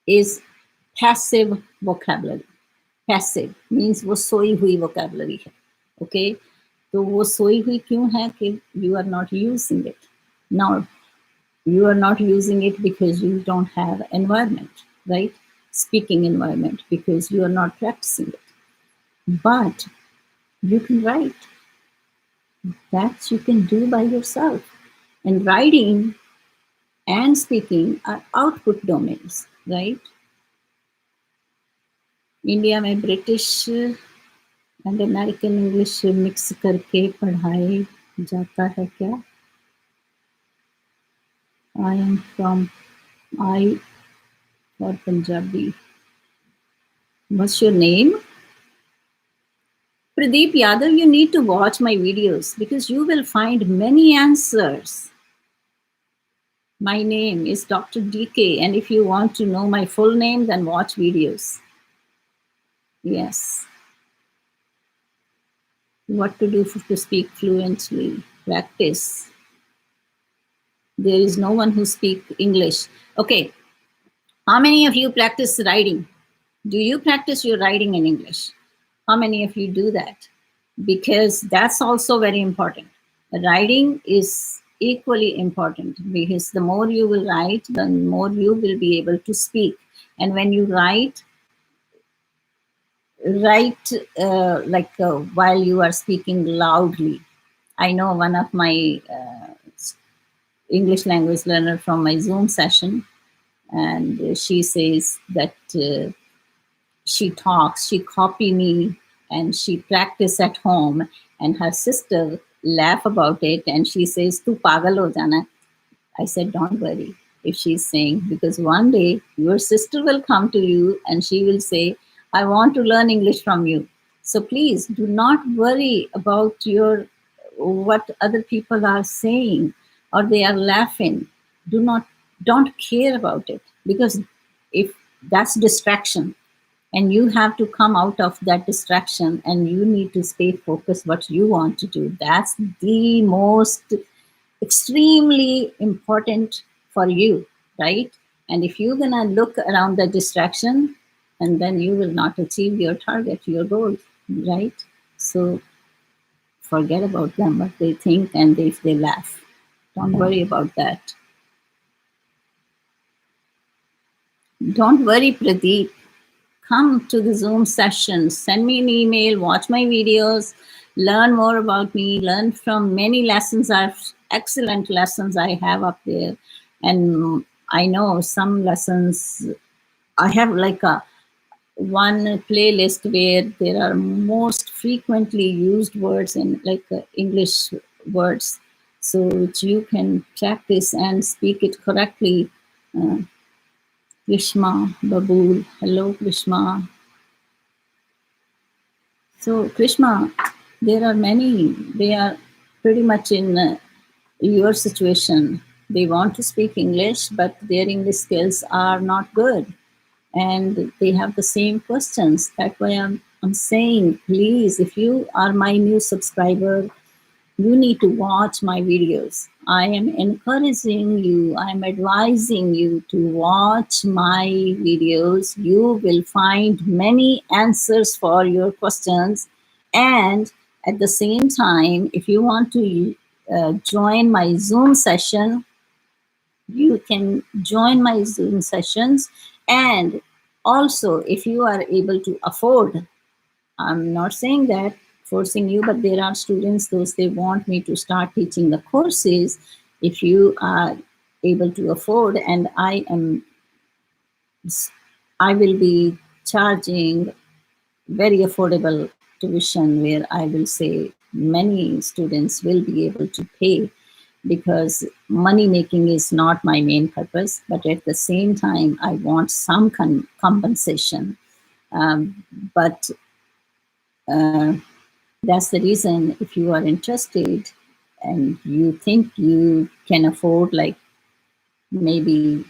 is passive vocabulary. Passive means वो सोई हुई vocabulary है. Okay, तो वो सोई हुई क्यों है कि you are not using it. Now, you are not using it because you don't have environment, right? Speaking environment, because you are not practicing it. But you can write. That you can do by yourself. And writing and speaking are output domains, right? India में British and American English mix करके पढ़ाई जाता है क्या? I am from I for Punjabi. What's your name? Pradeep Yadav, you need to watch my videos because you will find many answers. My name is Dr. DK, and if you want to know my full name, then watch videos. Yes. What to do to speak fluently? Practice. There is no one who speaks English. Okay. How many of you practice writing? Do you practice your writing in English? How many of you do that? Because that's also very important. Writing is equally important because the more you will write, the more you will be able to speak. And when you write while you are speaking loudly. I know one of my English language learner from my Zoom session, and she says that she talks, she copy me, and she practice at home, and her sister laugh about it, and she says, "Tu pagal ho jana." I said, don't worry if she's saying, because one day your sister will come to you and she will say, I want to learn English from you. So please do not worry about what other people are saying or they are laughing. Don't care about it, because if that's distraction, and you have to come out of that distraction and you need to stay focused what you want to do. That's the most extremely important for you, right? And if you're gonna look around the distraction, and then you will not achieve your target, your goal, right? So forget about them, what they think, and if they laugh. Don't worry about that. Don't worry, Pradeep. Come to the Zoom session, send me an email, watch my videos, learn more about me, learn from many lessons. Excellent lessons I have up there. And I know some lessons, I have like one playlist where there are most frequently used words in English words, so which you can practice and speak it correctly. Krishma, Babul, hello Krishma. So Krishma, there are many, they are pretty much in your situation. They want to speak English, but their English skills are not good. And they have the same questions. That's why I'm saying, please, if you are my new subscriber, you need to watch my videos. I am encouraging you, I'm advising you to watch my videos. You will find many answers for your questions. And at the same time, if you want to join my Zoom session, you can join my Zoom sessions. And also, if you are able to afford, I'm not saying that forcing you, but there are students, those they want me to start teaching the courses. If you are able to afford, and I will be charging very affordable tuition where I will say many students will be able to pay, because money making is not my main purpose, but at the same time, I want some compensation. But that's the reason, if you are interested and you think you can afford like maybe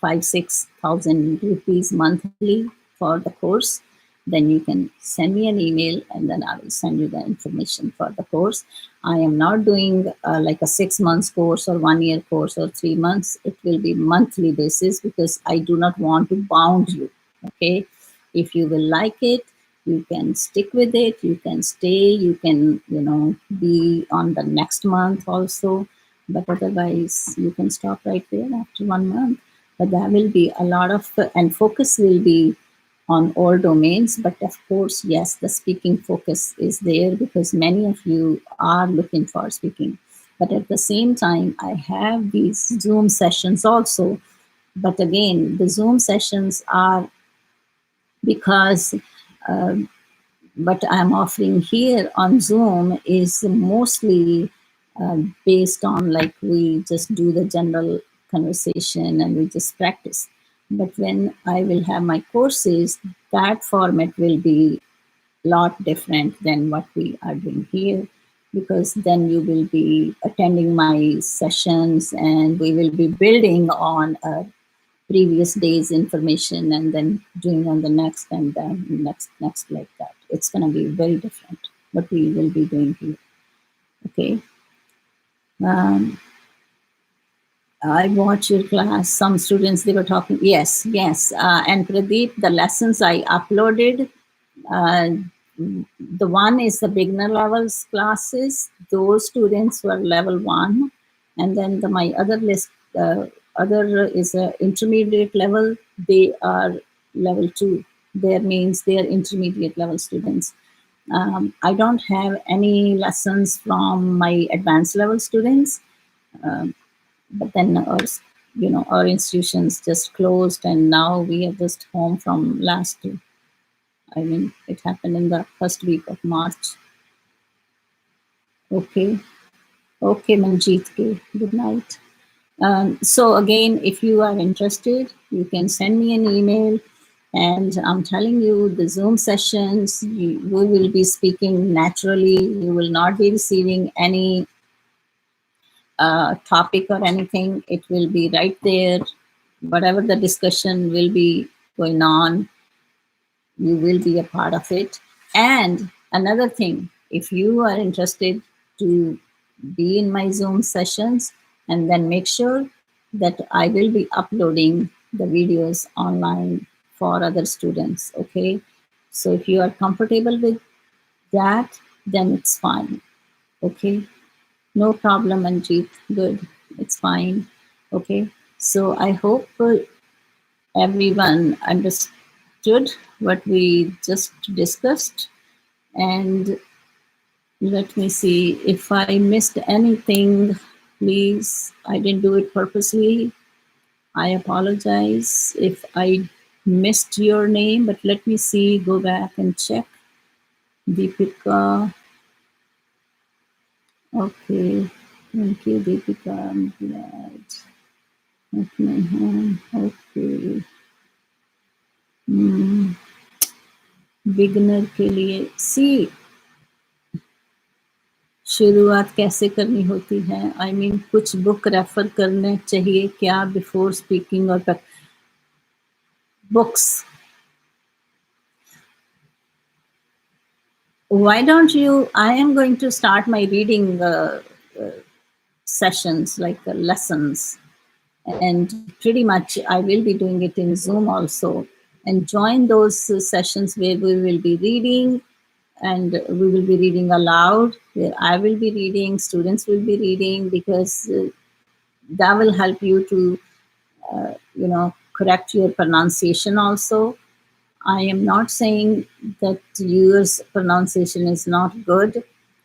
5,000-6,000 rupees monthly for the course, then you can send me an email and then I will send you the information for the course. I am not doing like a 6 months course or 1 year course or 3 months. It will be monthly basis because I do not want to bound you. Okay. If you will like it, you can stick with it, you can stay, you can, be on the next month also. But otherwise, you can stop right there after 1 month. But there will be a lot of, and focus will be on all domains. But of course, yes, the speaking focus is there because many of you are looking for speaking. But at the same time, I have these Zoom sessions also. But again, the Zoom sessions are because what I'm offering here on Zoom is mostly based on like we just do the general conversation and we just practice. But when I will have my courses, that format will be a lot different than what we are doing here, because then you will be attending my sessions and we will be building on a previous day's information and then doing on the next and then next like that. It's going to be very different what we will be doing here. Okay. I watch your class. Some students, they were talking. Yes, yes. And Pradeep, the lessons I uploaded, uh, the one is the beginner levels classes. Those students were level 1. And then my other list, other is a intermediate level. They are level 2. That means they are intermediate level students. I don't have any lessons from my advanced level students. But then our institutions just closed and now we are just home from last, it happened in the first week of March. Okay Manjeet, good night. So again, if you are interested, you can send me an email. And I'm telling you, the Zoom sessions, we will be speaking naturally. You will not be receiving any topic or anything. It will be right there. Whatever the discussion will be going on, you will be a part of it. And another thing, if you are interested to be in my Zoom sessions, and then make sure that I will be uploading the videos online for other students. Okay. So if you are comfortable with that, then it's fine. Okay. No problem, Manjeet. Good. It's fine. Okay. So I hope everyone understood what we just discussed. And let me see if I missed anything. Please, I didn't do it purposely. I apologize if I missed your name, but let me see, go back and check. Deepika. Okay. Thank you, Deepika. I'm glad. Okay. Beginner के लिए सी शुरुआत कैसे करनी होती है? I mean कुछ book refer करने चाहिए क्या बिफोर स्पीकिंग और books? Why don't you? I am going to start my reading sessions, like lessons, and pretty much I will be doing it in Zoom also. And join those sessions where we will be reading, and we will be reading aloud, where I will be reading, students will be reading, because that will help you to, correct your pronunciation also. I am not saying that your pronunciation is not good,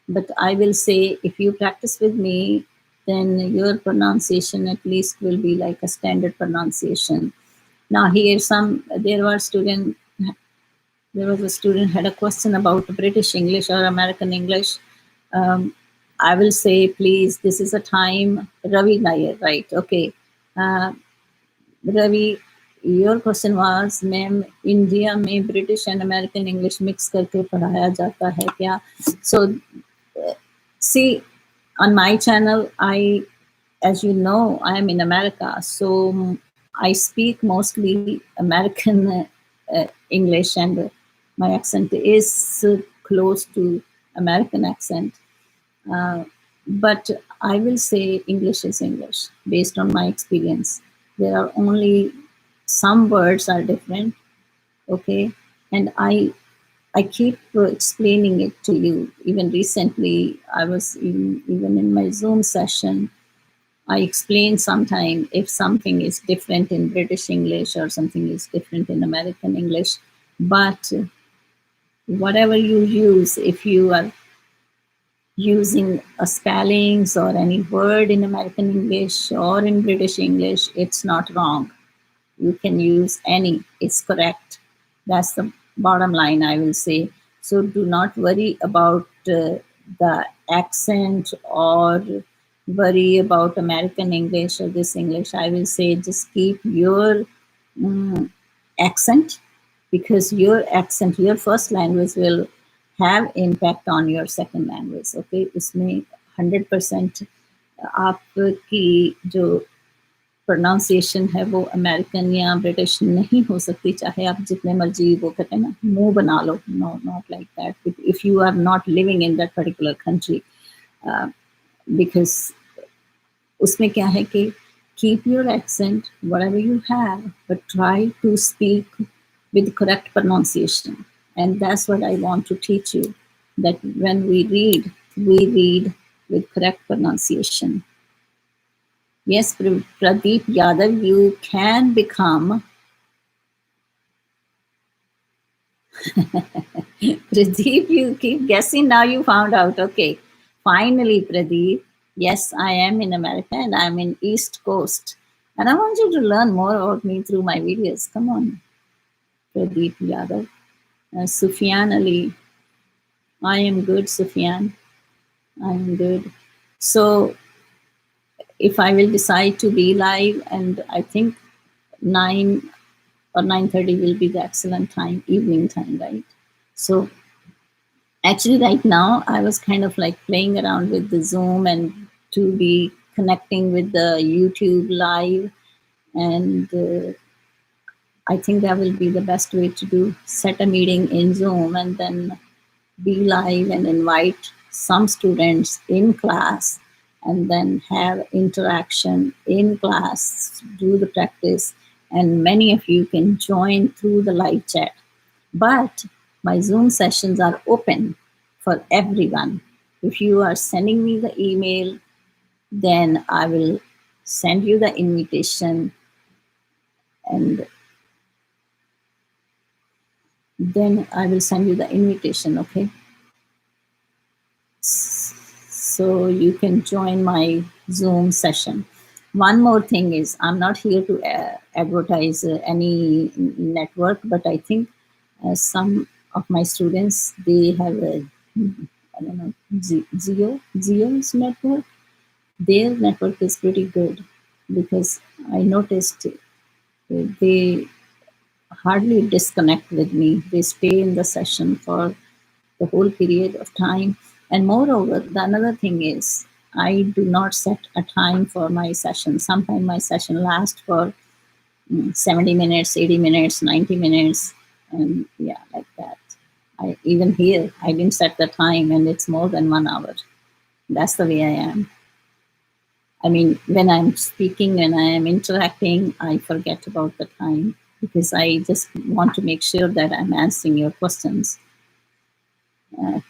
but I will say if you practice with me, then your pronunciation at least will be like a standard pronunciation. Now here there was a student had a question about British English or American English. I will say, please, this is a time, Ravi Nair, right? Okay. Ravi, your question was, ma'am, India में British and American English mix करके पढ़ाया जाता है क्या? So, see, on my channel, as you know, I am in America, so I speak mostly American English, and my accent is close to American accent. But I will say English is English based on my experience. There are only some words are different, okay, and I keep explaining it to you. Even recently, I was even in my Zoom session, I explain sometime if something is different in British English or something is different in American English. But whatever you use, if you are using a spellings or any word in American English or in British English, it's not wrong. You can use any, it's correct. That's the bottom line, I will say. So do not worry about the accent or worry about American English or this English. I will say just keep your accent, because your accent, your first language will have impact on your second language. Okay, इसमें 100% आपकी जो pronunciation है वो American या British नहीं हो सकती, चाहे आप जितने मर्जी वो कहते हैं ना मुंह बना लो, no not like that if you are not living in that particular country, because उसमें क्या है कि keep your accent whatever you have, but try to speak with correct pronunciation. And that's what I want to teach you, that when we read with correct pronunciation. Yes, Pradeep Yadav, you can become Pradeep, you keep guessing, now you found out. Okay, finally, Pradeep. Yes, I am in America and I'm in East Coast. And I want you to learn more about me through my videos. Come on, Pradeep Yadav. Sufyan Ali. I am good, Sufyan. I am good. So if I will decide to be live, and I think 9 or 9:30 will be the excellent time, evening time, right? So actually right now I was kind of like playing around with the Zoom and to be connecting with the YouTube live, and I think that will be the best way to do, set a meeting in Zoom and then be live and invite some students in class and then have interaction in class, do the practice, and many of you can join through the live chat. But my Zoom sessions are open for everyone. If you are sending me the email, then I will send you the invitation, and then I will send you the invitation, okay? So you can join my Zoom session. One more thing is, I'm not here to advertise any network, but I think some of my students, they have a, I don't know, Zio's network. Their network is pretty good, because I noticed they hardly disconnect with me. They stay in the session for the whole period of time. And moreover, the another thing is, I do not set a time for my session. Sometimes my session lasts for 70 minutes, 80 minutes, 90 minutes, and yeah, like that. Even here, I didn't set the time, and it's more than 1 hour. That's the way I am. I mean, when I'm speaking, when I am interacting, I forget about the time, because I just want to make sure that I'm answering your questions.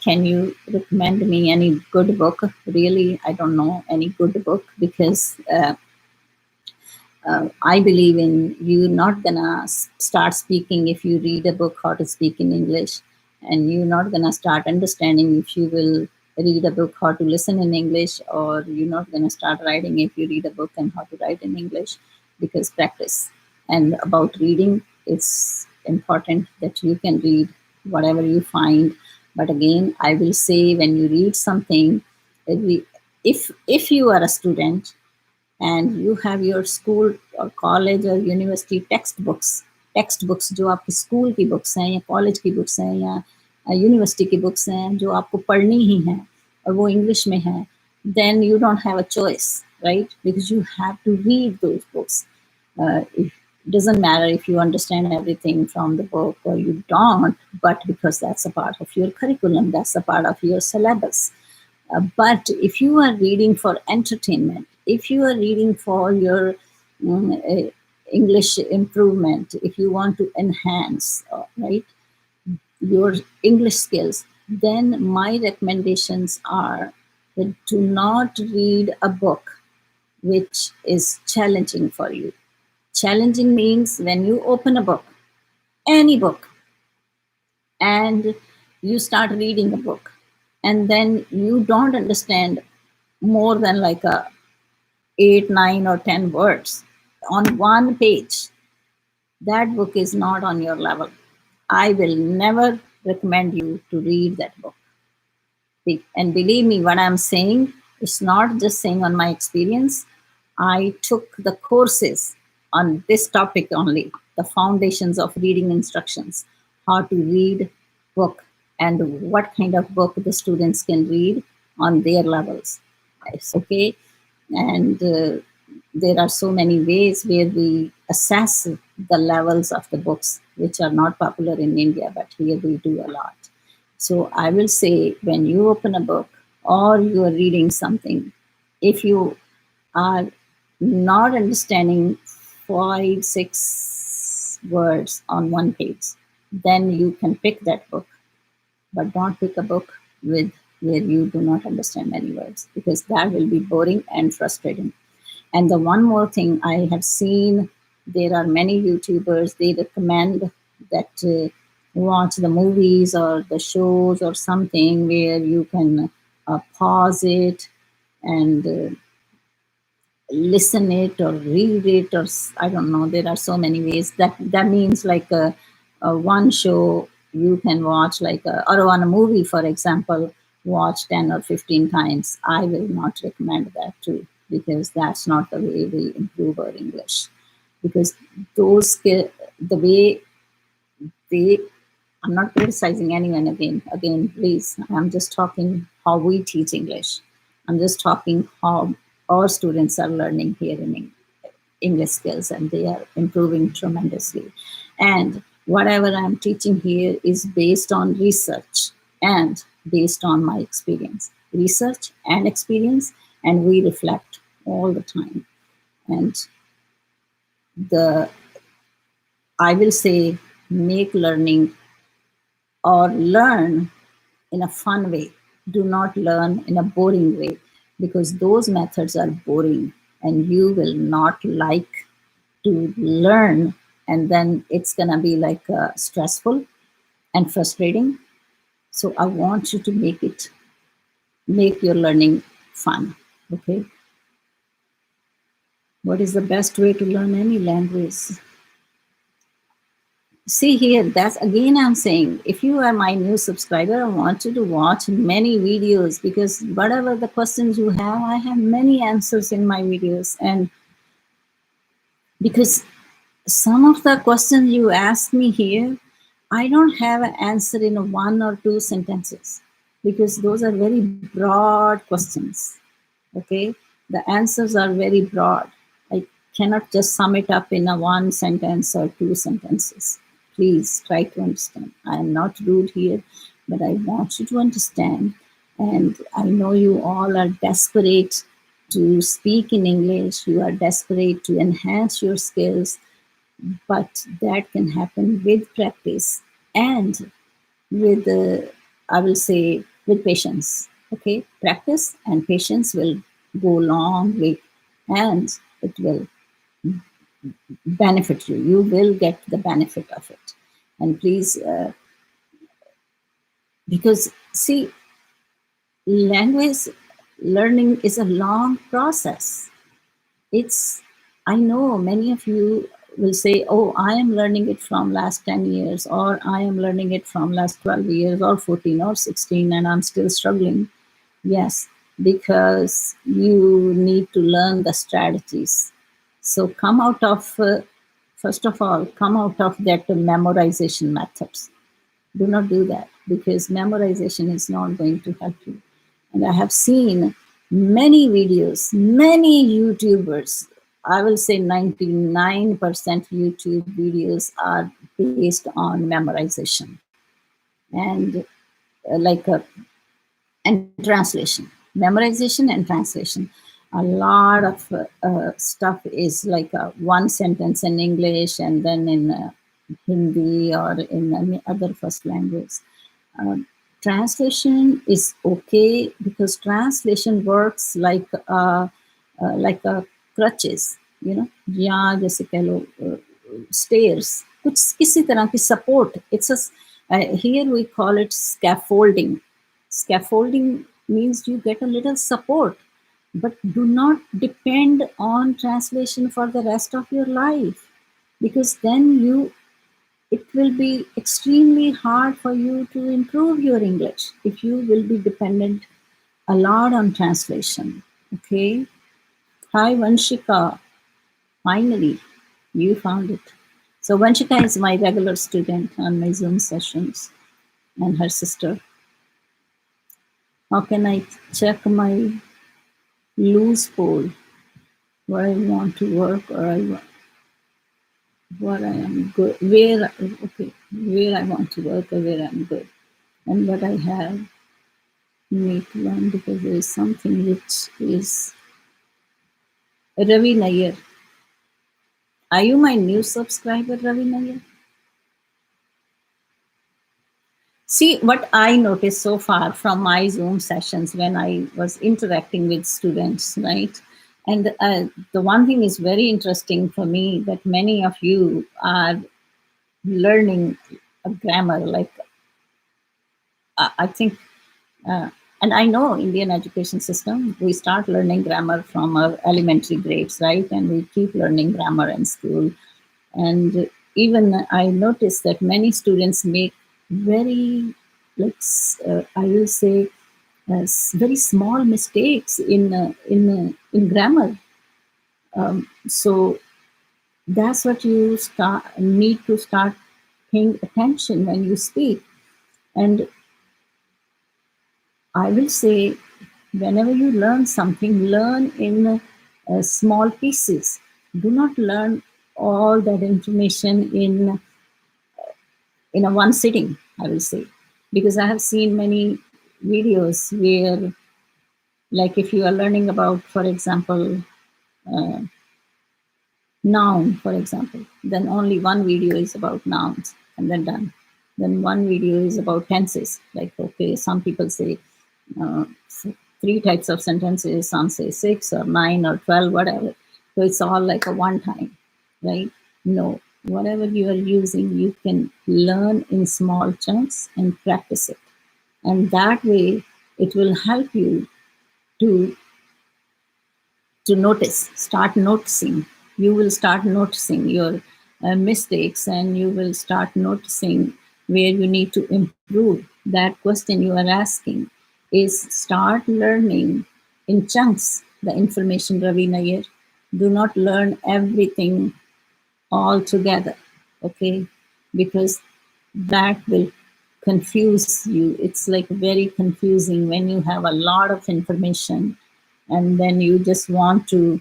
Can you recommend me any good book? Really, I don't know any good book, because I believe in you not gonna start speaking if you read a book how to speak in English, and you're not gonna start understanding if you will read a book how to listen in English, or you're not gonna start writing if you read a book and how to write in English, because practice. And about reading, it's important that you can read whatever you find. But again, I will say, when you read something, if you are a student and you have your school or college or university textbooks जो आपकी school की books हैं या college की books हैं या university की books हैं जो आपको पढ़नी ही हैं और वो इंग्लिश में हैं, then you don't have a choice, right? Because you have to read those books. It doesn't matter if you understand everything from the book or you don't, but because that's a part of your curriculum, that's a part of your syllabus. But if you are reading for entertainment, if you are reading for your English improvement, if you want to enhance, right, your English skills, then my recommendations are that do not read a book which is challenging for you. Challenging means when you open a book, any book, and you start reading a book, and then you don't understand more than like a 8, 9, or 10 words on one page, that book is not on your level. I will never recommend you to read that book. And believe me, what I'm saying is not just saying on my experience. I took the courses on this topic only, the foundations of reading instructions, how to read book, and what kind of book the students can read on their levels. It's okay. And there are so many ways where we assess the levels of the books, which are not popular in India, but here we do a lot. So I will say, when you open a book or you are reading something, if you are not understanding 5, 6 words on one page, then you can pick that book. But don't pick a book with where you do not understand many words, because that will be boring and frustrating. And the one more thing I have seen, there are many YouTubers, they recommend that watch the movies or the shows or something where you can pause it and listen it or read it, or I don't know. There are so many ways. That means like a one show you can watch like or on a movie, for example, watch 10 or 15 times. I will not recommend that too, because that's not the way we improve our English. Because the way they, I'm not criticizing anyone again. Again, please, I'm just talking how we teach English. I'm just talking how our students are learning here in English skills, and they are improving tremendously. And whatever I'm teaching here is based on research and based on my experience. Research and experience, and we reflect all the time. And the I will say, make learning or learn in a fun way. Do not learn in a boring way, because those methods are boring and you will not like to learn. And then it's going to be like stressful and frustrating. So I want you to make your learning fun. Okay. What is the best way to learn any language? See here, that's again I'm saying, if you are my new subscriber, I want you to watch many videos, because whatever the questions you have, I have many answers in my videos. And because some of the questions you ask me here, I don't have an answer in 1 or 2 sentences, because those are very broad questions. Okay, the answers are very broad. I cannot just sum it up in a 1 sentence or 2 sentences. Please try to understand. I am not rude here, but I want you to understand. And I know you all are desperate to speak in English. You are desperate to enhance your skills, but that can happen with practice and with, I will say, with patience. Okay, practice and patience will go a long way, and it will benefit you. You will get the benefit of it. And please, because see, language learning is a long process. It's, I know many of you will say, oh, I am learning it from last 10 years, or I am learning it from last 12 years, or 14 or 16, and I'm still struggling. Yes, because you need to learn the strategies. So come out of, first of all, come out of that memorization methods. Do not do that, because memorization is not going to help you. And I have seen many videos, many YouTubers, I will say 99% YouTube videos are based on memorization and like a and translation. Memorization and translation. A lot of stuff is like one sentence in English and then in Hindi or in any other first language. Um, Translation is okay because translation works like a crutches, you know, या जैसे कह लो stairs, कुछ किसी तरह की support. It's a here we call it scaffolding. Scaffolding means you get a little support, but do not depend on translation for the rest of your life, because then it will be extremely hard for you to improve your English if you will be dependent a lot on translation. Okay. Hi, Vanshika. Finally, you found it. So, Vanshika is my regular student on my Zoom sessions, and her sister. How can I check my loose poll where I want to work or what I am good, where I want to work or where I'm good, and what I have need to learn, because there is something which is Ravi Nair. Are you my new subscriber, Ravi Nair? See, what I noticed so far from my Zoom sessions when I was interacting with students, right? And the one thing is very interesting for me, that many of you are learning a grammar. Like, I think, and I know Indian education system, we start learning grammar from our elementary grades, right? And we keep learning grammar in school. And even I noticed that many students make very, like, I will say, very small mistakes in grammar. So that's what you need to start paying attention when you speak. And I will say, whenever you learn something, learn in small pieces. Do not learn all that information in a one sitting, I will say, because I have seen many videos where, like, if you are learning about, for example, noun, for example, then only one video is about nouns and then done. Then one video is about tenses. Like, okay, some people say uh, three types of sentences, some say 6 or 9 or 12, whatever. So it's all like a one time, right? No, whatever you are using, you can learn in small chunks and practice it. And that way, it will help you to start noticing. You will start noticing your mistakes, and you will start noticing where you need to improve. That question you are asking is, start learning in chunks the information, Ravi Nair. Do not learn everything all together, okay? Because that will confuse you. It's like very confusing when you have a lot of information and then you just want to,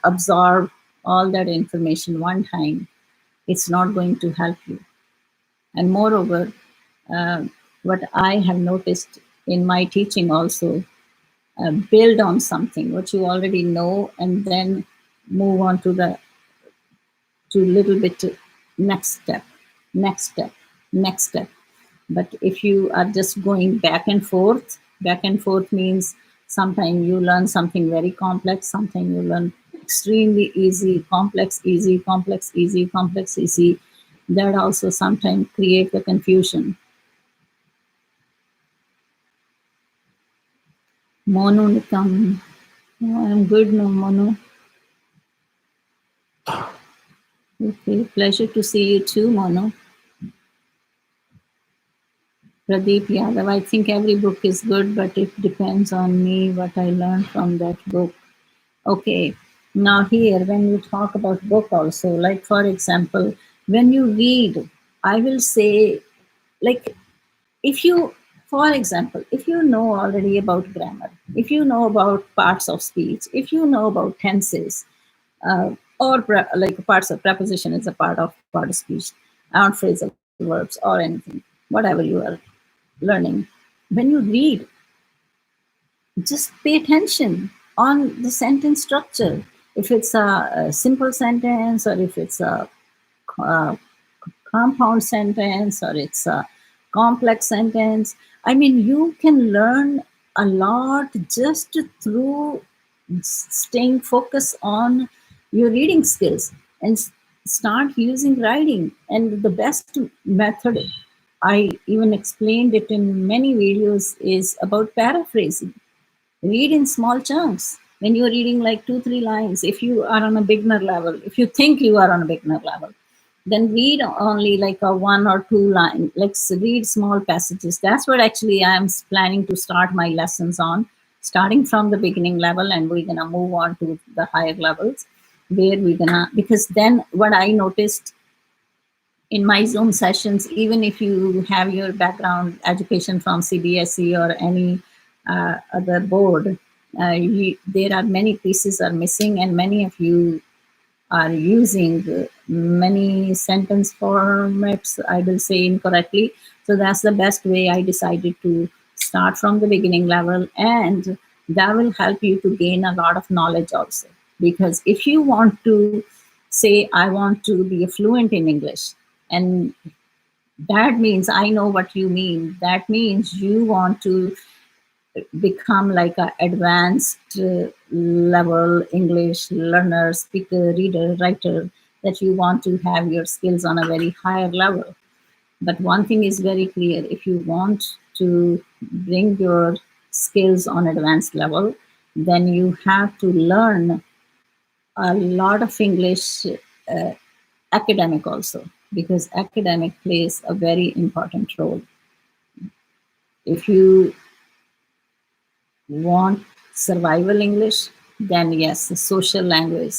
absorb all that information one time. It's not going to help you. And moreover, what I have noticed in my teaching also, build on something what you already know and then move on to the to little bit next step, next step, next step. But if you are just going back and forth means sometimes you learn something very complex, sometimes you learn extremely easy, complex, easy, complex, easy, complex, easy. That also sometimes create the confusion. Mono Nikam. Oh, I'm good now, Mono. Okay, pleasure to see you too, Mono. Pradeep Yadav, I think every book is good, but it depends on me what I learn from that book. Okay, now here, when you talk about book also, like for example, when you read, I will say, like, if you, for example, if you know already about grammar, if you know about parts of speech, if you know about tenses, like parts of preposition is a part of speech, and phrasal verbs or anything, whatever you are learning. When you read, just pay attention on the sentence structure. If it's a simple sentence, or if it's a uh, compound sentence, or it's a complex sentence. I mean, you can learn a lot just through staying focused on your reading skills and start using writing. And the best method, I even explained it in many videos, is about paraphrasing. Read in small chunks. When you're reading like 2 3 lines, if you are on a beginner level, if you think you are on a beginner level, then read only like a 1 or 2 line, like read small passages. That's what actually I'm planning to start my lessons on, starting from the beginning level, and we're gonna move on to the higher levels, where we're gonna, because then what I noticed in my Zoom sessions, even if you have your background education from CBSE or any other board, there are many pieces are missing, and many of you are using many sentence formats, I will say, incorrectly. So that's the best way I decided to start from the beginning level, and that will help you to gain a lot of knowledge also. Because if you want to say, I want to be a fluent in English, and that means I know what you mean. That means you want to become like a advanced level English learner, speaker, reader, writer, that you want to have your skills on a very higher level. But one thing is very clear: if you want to bring your skills on advanced level, then you have to learn a lot of English, uh, academic also, because academic plays a very important role. If you want survival English, then yes, the social language.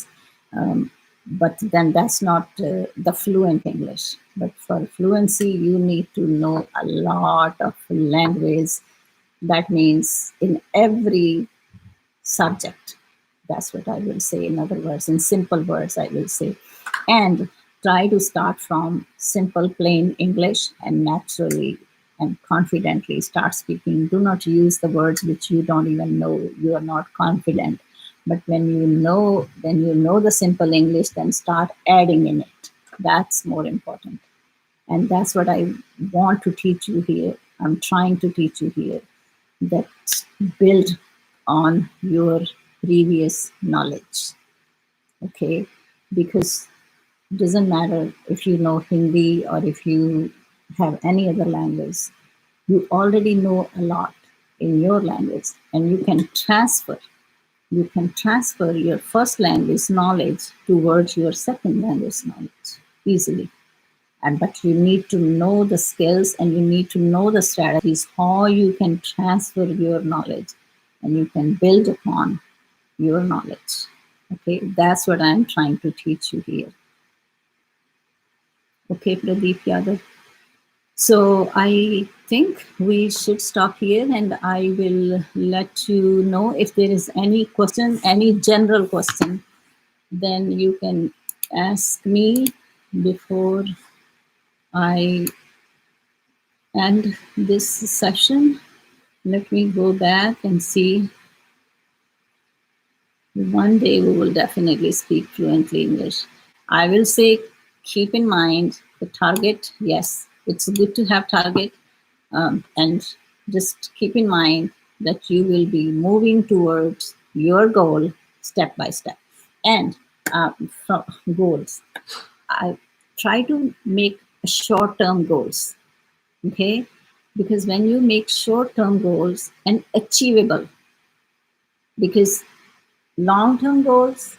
Um, but then that's not the fluent English. But for fluency, you need to know a lot of language. That means in every subject. That's what I will say. In other words, in simple words, I will say. And try to start from simple, plain English, and naturally and confidently start speaking. Do not use the words which you don't even know. You are not confident. But when you know the simple English, then start adding in it. That's more important. And that's what I want to teach you here. I'm trying to teach you here, that build on your previous knowledge. Okay, because it doesn't matter if you know Hindi or if you have any other language, you already know a lot in your language, and you can transfer your first language knowledge towards your second language knowledge easily. And but you need to know the skills, and you need to know the strategies, how you can transfer your knowledge, and you can build upon your knowledge. Okay, that's what I'm trying to teach you here. Okay, Pradeep Yadav. So I think we should stop here, and I will let you know if there is any question, any general question, then you can ask me before I end this session. Let me go back and see. One day we will definitely speak fluently English. I will say, keep in mind the target. Yes, it's good to have target, and just keep in mind that you will be moving towards your goal step by step. And from goals, I try to make short-term goals. Okay, because when you make short-term goals and achievable, because long-term goals,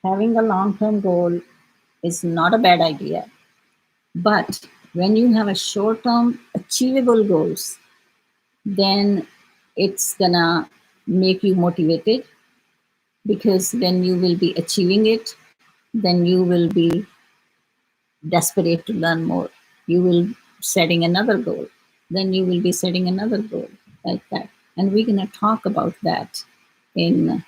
having a long-term goal is not a bad idea. But when you have a short-term achievable goals, then it's gonna make you motivated, because when you will be achieving it, then you will be desperate to learn more. You will setting another goal, then you will be setting another goal, like that. And we're gonna talk about that in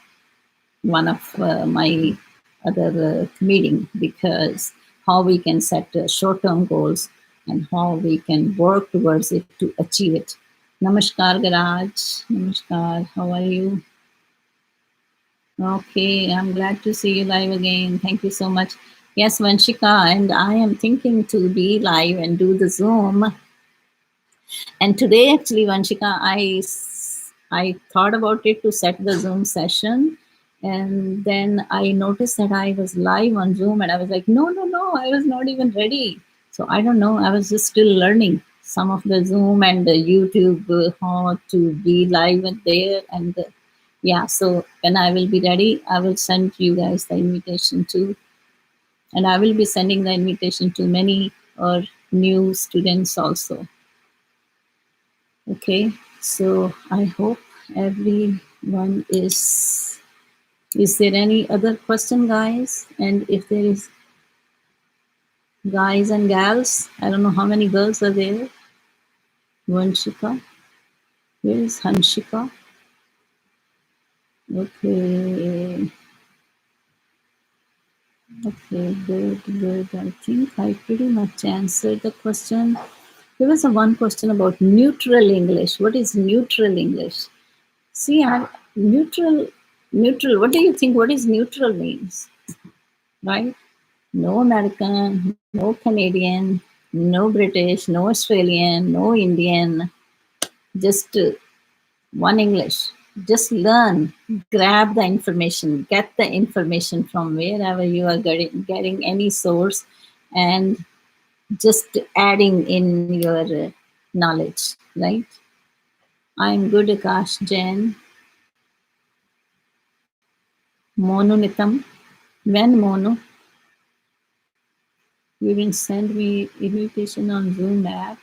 one of my other meeting, because how we can set short-term goals and how we can work towards it to achieve it. Namaskar, Garaj. Namaskar. How are you? Okay, I'm glad to see you live again. Thank you so much. Yes, Vanshika, and I am thinking to be live and do the Zoom. And today, actually, Vanshika, I thought about it to set the Zoom session, and then I noticed that I was live on Zoom, and I was like, no, no, no, I was not even ready. So I don't know. I was just still learning some of the Zoom and the YouTube how to be live and there, and yeah. So when I will be ready, I will send you guys the invitation too, and I will be sending the invitation to many or new students also. Okay, so I hope everyone is. Is there any other question, guys? And if there is, guys and gals, I don't know how many girls are there. Vanshika, where is Hanshika? Okay, okay, good, good. I think I pretty much answered the question. There was a one question about neutral English. What is neutral English? See, neutral, neutral. What do you think? What is neutral means? Right? No American, no Canadian, no British, no Australian, no Indian, just one English. Just learn, grab the information, get the information from wherever you are getting any source, and just adding in your knowledge, right? I'm good, Akash Jain. Monu Nitam. When Monu? You can send me invitation on Zoom app.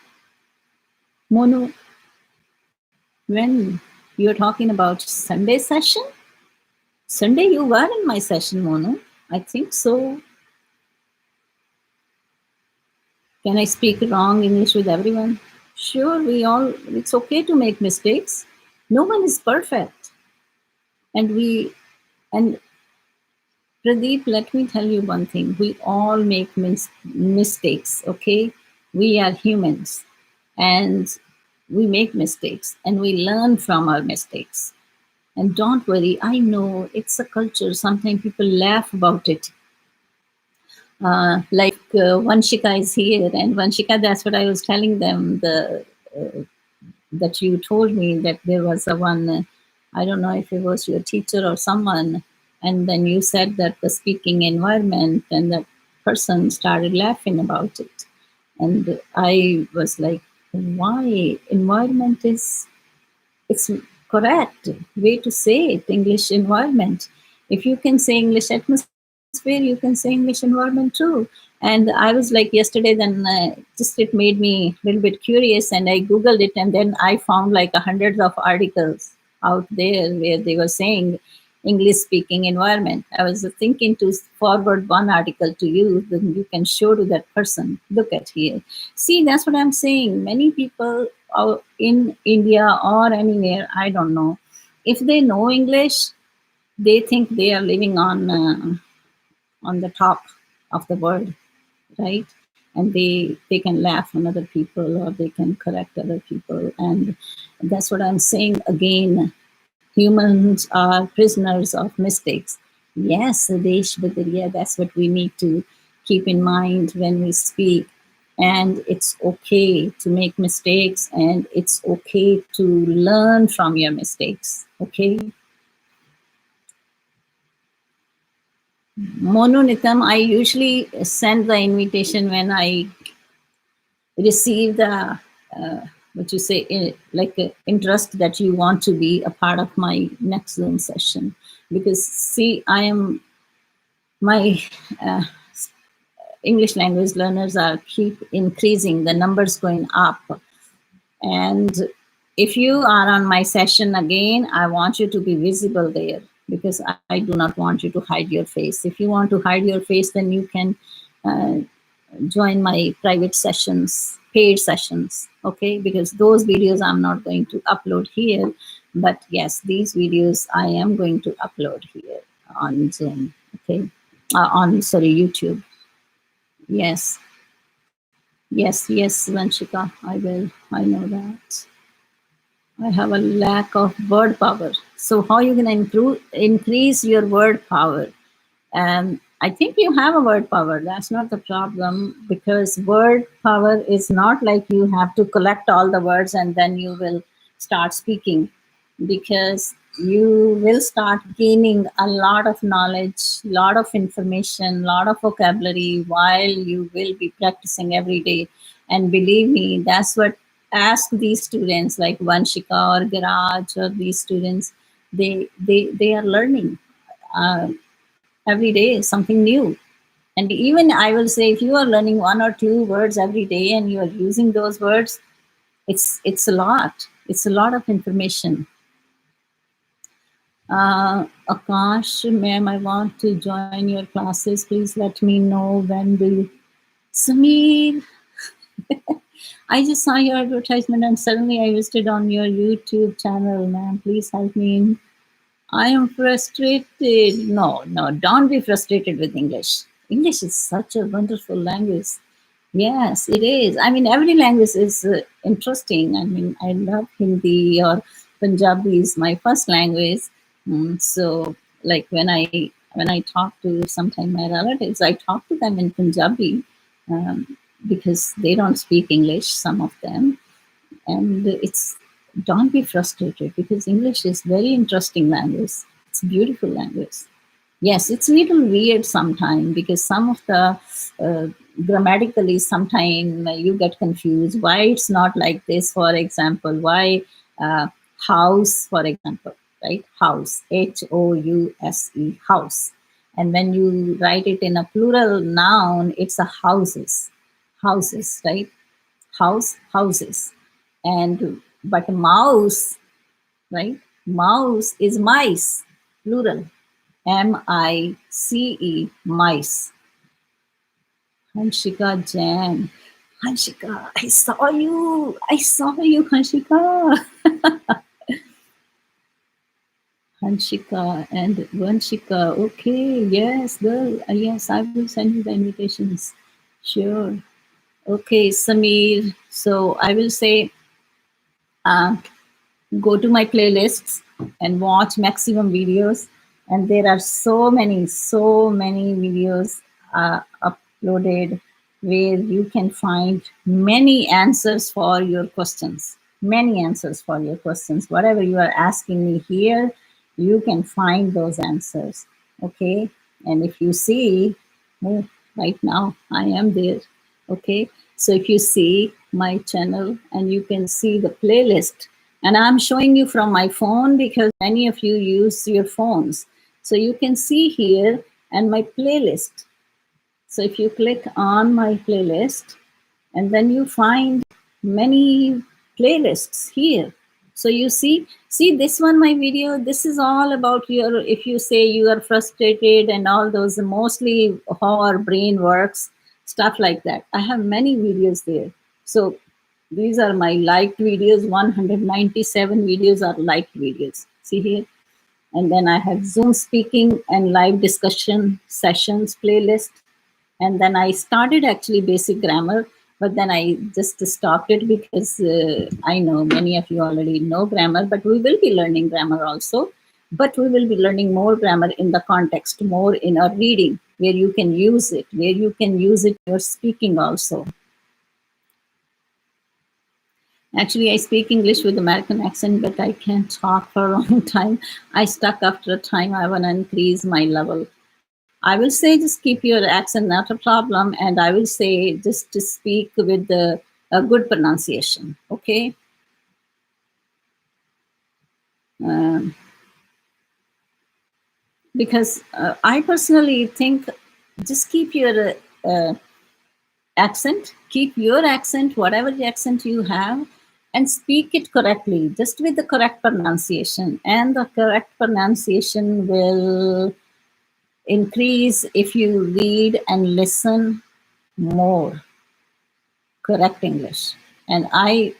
Monu, when you're talking about Sunday session? Sunday you were in my session, Monu. I think so. Can I speak wrong English with everyone? Sure, it's okay to make mistakes. No one is perfect. And Pradeep, let me tell you one thing. We all make mistakes, okay? We are humans and we make mistakes and we learn from our mistakes. And don't worry, I know it's a culture. Sometimes people laugh about it. Like Vanshika is here, and Vanshika, that's what I was telling them. That you told me that there was a one. I don't know if it was your teacher or someone, and then you said that the speaking environment, and that person started laughing about it, and I was like, why environment is it's correct way to say it, English environment. If you can say English atmosphere, you can say English environment too. And I was like yesterday, then just it made me a little bit curious, and I googled it, and then I found like hundreds of articles out there where they were saying English speaking environment. I was thinking to forward one article to you, then you can show to that person. Look at here. See, that's what I'm saying. Many people in India or anywhere, I don't know, if they know English, they think they are living on the top of the world, right? And they can laugh on other people or they can correct other people. And that's what I'm saying again. Humans are prisoners of mistakes. Yes, Desh Badariya, that's what we need to keep in mind when we speak. And it's okay to make mistakes, and it's okay to learn from your mistakes. Okay. Mononitam, I usually send the invitation when I receive the what you say like interest that you want to be a part of my next Zoom session, because see, I am my English language learners are keep increasing, the numbers going up. And if you are on my session again, I want you to be visible there, because I do not want you to hide your face. If you want to hide your face, then you can join my private sessions, paid sessions, okay? Because those videos I'm not going to upload here, but yes, these videos I am going to upload here on Zoom, okay? YouTube. Yes, yes, Vanshika, I will. I know that. I have a lack of word power. So how you can increase your word power? And I think you have a word power. That's not the problem, because word power is not like you have to collect all the words and then you will start speaking, because you will start gaining a lot of knowledge, lot of information, lot of vocabulary while you will be practicing every day. And believe me, that's what, ask these students like Vanshika or Garaj or these students, they are learning. Uh, every day something new. And even I will say, if you are learning one or two words every day and you are using those words, it's a lot. It's a lot of information. Akash, ma'am, I want to join your classes. Please let me know when will you. Sameer, I just saw your advertisement and suddenly I visited on your YouTube channel, ma'am. Please help me. I am frustrated. No, no, don't be frustrated with English. English is such a wonderful language. Yes, it is. I mean, every language is interesting. I mean, I love Hindi, or Punjabi is my first language. So, like when I talk to sometimes my relatives, I talk to them in Punjabi, because they don't speak English. Some of them, and it's, don't be frustrated, because English is very interesting language. It's a beautiful language. Yes, it's a little weird sometimes, because some of the grammatically sometimes you get confused. Why it's not like this? For example, why house? For example, right? House, House, house, and when you write it in a plural noun, it's a houses, houses, right? House, houses. And but mouse, right? Mouse is mice, plural, mice, mice. Hanshika Jan, Hanshika, I saw you, Hanshika. Hanshika and Vanshika. Okay, yes, girl. Yes, I will send you the invitations. Sure. Okay, Sameer. So I will say, uh, go to my playlists and watch maximum videos, and there are so many videos uploaded where you can find many answers for your questions, many answers for your questions. Whatever you are asking me here, you can find those answers. Okay, and if you see, oh, right now I am there. Okay, so if you see my channel and you can see the playlist, and I'm showing you from my phone because many of you use your phones. So you can see here and my playlist. So if you click on my playlist, and then you find many playlists here. So you see this one, my video, this is all about your, if you say you are frustrated and all those, mostly how our brain works, stuff like that. I have many videos there. So these are my liked videos. 197 videos are liked videos. See here. And then I have Zoom speaking and live discussion sessions playlist. And then I started actually basic grammar, but then I just stopped it because I know many of you already know grammar, but we will be learning grammar also. But we will be learning more grammar in the context, more in our reading, where you can use it, where you can use it in your speaking also. Actually, I speak English with American accent, but I can't talk for a long time. I stuck after a time. I want to increase my level. I will say just keep your accent, not a problem. And I will say just to speak with a good pronunciation, okay? Um, because I personally think just keep your accent, keep your accent, whatever the accent you have, and speak it correctly, just with the correct pronunciation. And the correct pronunciation will increase if you read and listen more correct English. And I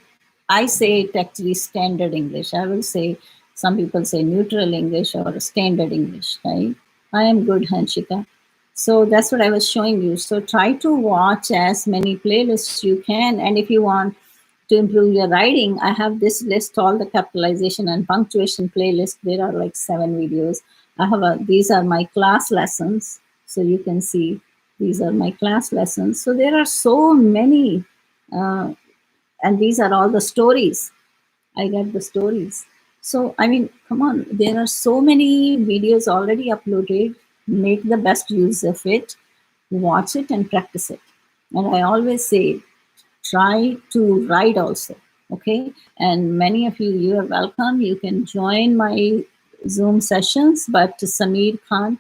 say it actually standard English. I will say, some people say neutral English or standard English, right? I am good, Hanshika. So that's what I was showing you. So try to watch as many playlists you can. And if you want to improve your writing, I have this list, all the capitalization and punctuation playlist. There are like 7 videos. These are my class lessons. So you can see these are my class lessons. So there are so many, and these are all the stories. I get the stories. So, I mean, come on, there are so many videos already uploaded. Make the best use of it, watch it and practice it. And I always say, try to write also. Okay. And many of you, you are welcome. You can join my Zoom sessions. But Samir Khan,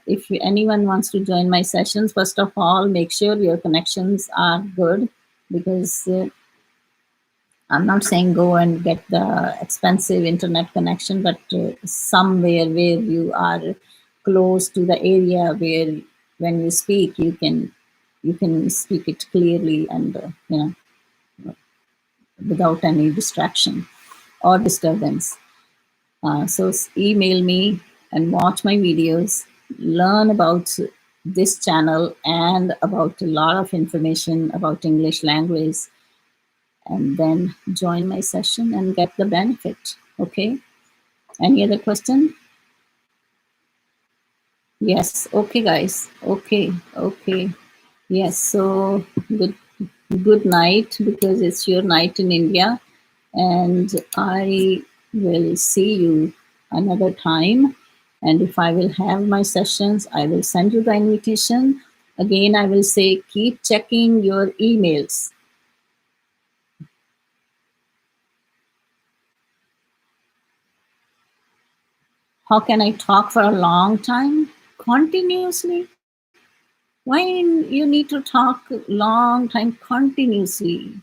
if anyone wants to join my sessions, first of all, make sure your connections are good, because I'm not saying go and get the expensive internet connection, but somewhere where you are close to the area where when you speak, you can speak it clearly and without any distraction or disturbance. So email me and watch my videos, learn about this channel and about a lot of information about English language, and then join my session and get the benefit. Okay. Any other question? Yes. Okay, guys. Okay. Yes. So good night, because it's your night in India, and I will see you another time. And if I will have my sessions, I will send you the invitation. Again, I will say, keep checking your emails. How can I talk for a long time? Continuously? Why you need to talk long time continuously?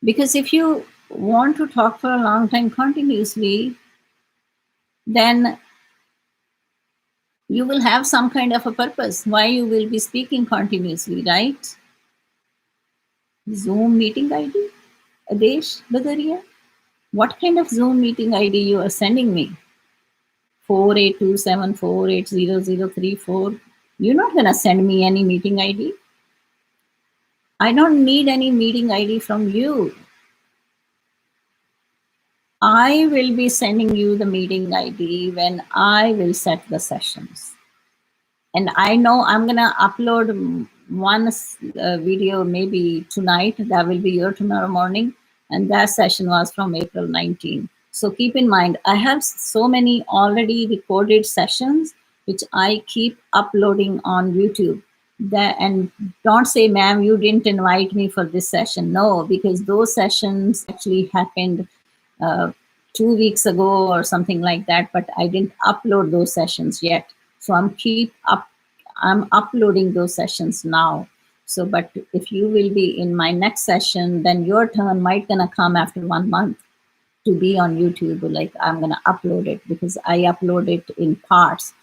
Because if you want to talk for a long time continuously, then you will have some kind of a purpose why you will be speaking continuously, right? Zoom meeting ID? Adesh Badaria? What kind of Zoom meeting ID you are sending me? 4827480034. You're not gonna send me any meeting ID. I don't need any meeting ID from you. I will be sending you the meeting ID when I will set the sessions. And I know I'm gonna upload one video maybe tonight. That will be your tomorrow morning. And that session was from April 19. So keep in mind, I have so many already recorded sessions, which I keep uploading on YouTube. And don't say, ma'am, you didn't invite me for this session. No, because those sessions actually happened 2 weeks ago or something like that, but I didn't upload those sessions yet. So I'm uploading those sessions now. So, but if you will be in my next session, then your turn might gonna come after 1 month to be on YouTube. Like I'm gonna upload it, because I upload it in parts,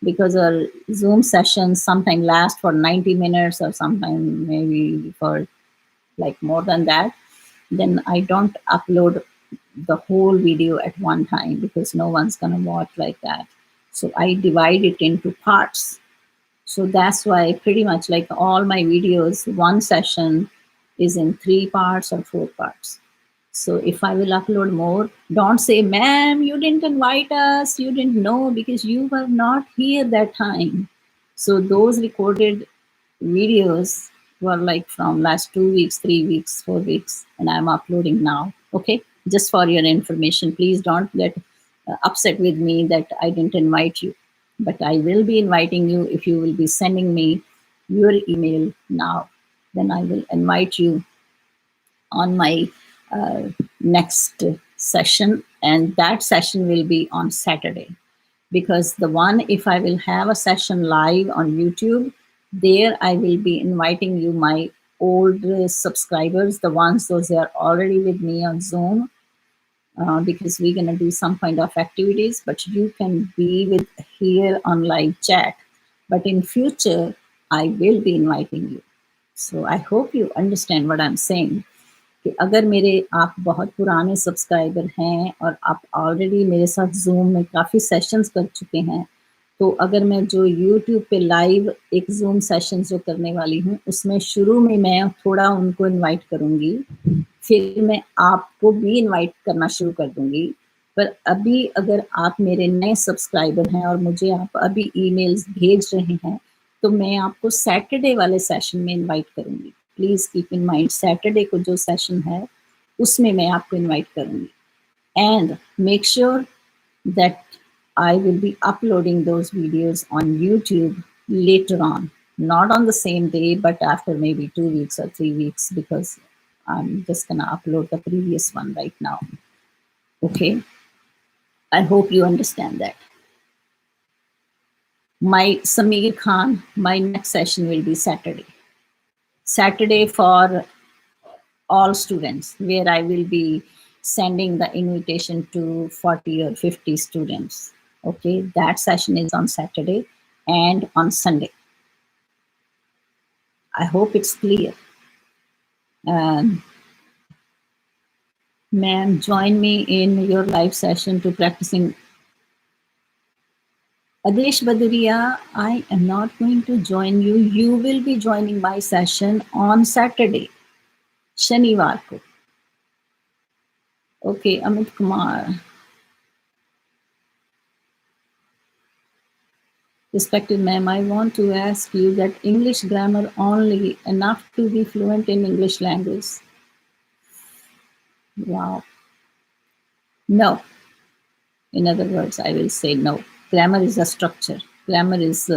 because our Zoom sessions sometimes last for 90 minutes or sometimes maybe for like more than that. Then I don't upload the whole video at one time, because no one's gonna watch like that. So I divide it into parts. So that's why pretty much like all my videos, one session is in 3 parts or 4 parts. So if I will upload more, don't say, ma'am, you didn't invite us, you didn't know, because you were not here that time. So those recorded videos were like from last 2 weeks, 3 weeks, 4 weeks, and I'm uploading now. Okay, just for your information, please don't get upset with me that I didn't invite you. But I will be inviting you if you will be sending me your email now. Then I will invite you on my next session, and that session will be on Saturday. Because the one, if I will have a session live on YouTube, there I will be inviting you, my old subscribers, the ones those are already with me on Zoom, because we're gonna do some kind of activities, but you can be with here on live chat. But in future, I will be inviting you. So I hope you understand what I'm saying. कि अगर मेरे आप बहुत पुराने subscriber हैं और आप already मेरे साथ जूम में काफ़ी सेशंस कर चुके हैं, तो अगर मैं जो यूट्यूब पे लाइव एक जूम सेशन जो करने वाली हूँ, उसमें शुरू में मैं थोड़ा उनको इनवाइट करूँगी, फिर मैं आपको भी इनवाइट करना शुरू कर दूँगी। पर अभी अगर आप मेरे नए सब्सक्राइबर हैं और मुझे आप अभी ईमेल्स भेज रहे हैं, तो मैं आपको सैटरडे वाले सेशन में इनवाइट करूँगी। Please keep in mind, Saturday को जो सेशन है, उसमें मैं आपको इनवाइट करूँगी। And make sure that I will be uploading those videos on YouTube later on, not on the same day, but after maybe 2 weeks or 3 weeks, because I'm just gonna upload the previous one right now. Okay, I hope you understand that. My Sameer Khan, my next session will be Saturday for all students, where I will be sending the invitation to 40 or 50 students. Okay, that session is on Saturday and on Sunday. I hope it's clear. Ma'am, join me in your live session to practicing. Adesh Baduria, I am not going to join you. You will be joining my session on Saturday, Shanivar ko. Okay, Amit Kumar. Respected ma'am, I want to ask you that English grammar only enough to be fluent in English language? Wow. No. In other words, I will say no. Grammar is a structure. Grammar is,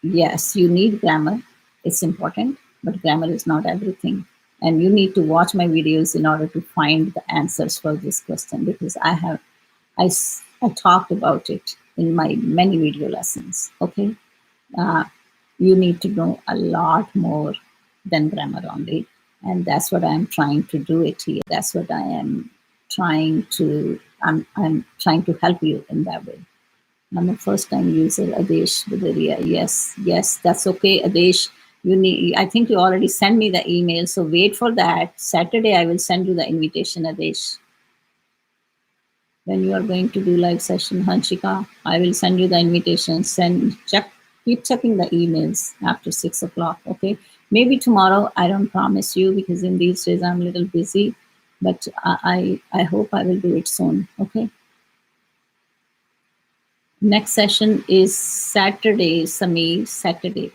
yes, you need grammar. It's important, but grammar is not everything. And you need to watch my videos in order to find the answers for this question, because I talked about it in my many video lessons. Okay. You need to know a lot more than grammar only, and that's what I'm trying to do it here. That's what I am trying to. I'm trying to help you in that way. I'm a first-time user, Adesh Budaria. Yes, that's okay, Adesh. You need. I think you already sent me the email, so wait for that. Saturday, I will send you the invitation, Adesh. When you are going to do live session, Hanshika, I will send you the invitation. Keep checking the emails after 6 o'clock. Okay, maybe tomorrow. I don't promise you, because in these days I'm a little busy, but I hope I will do it soon. Okay. Next session is Saturday, Sameer. Saturday.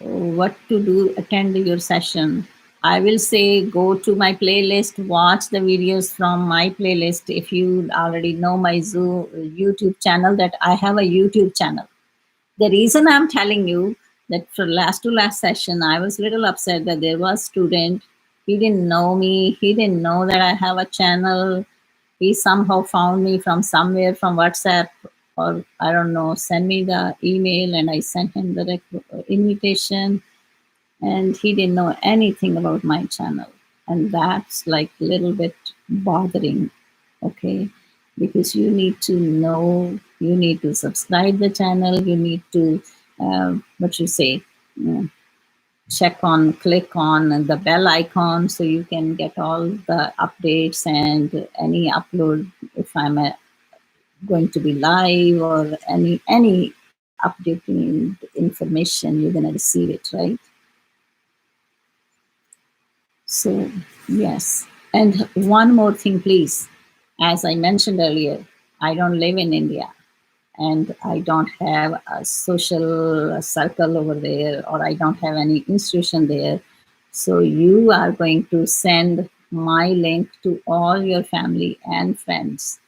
What to do? Attend your session. I will say go to my playlist, watch the videos from my playlist. If you already know my YouTube channel, that I have a YouTube channel. The reason I'm telling you that for last to last session, I was a little upset that there was a student. He didn't know me. He didn't know that I have a channel. He somehow found me from somewhere, from WhatsApp, or I don't know, send me the email, and I sent him the invitation, and he didn't know anything about my channel. And that's like a little bit bothering, okay? Because you need to know, you need to subscribe the channel, you need to, what you say, click on the bell icon so you can get all the updates and any upload if I'm going to be live, or any updating information, you're gonna receive it, right? So yes, and one more thing, please. As I mentioned earlier, I don't live in India, and I don't have a social circle over there, or I don't have any institution there. So you are going to send my link to all your family and friends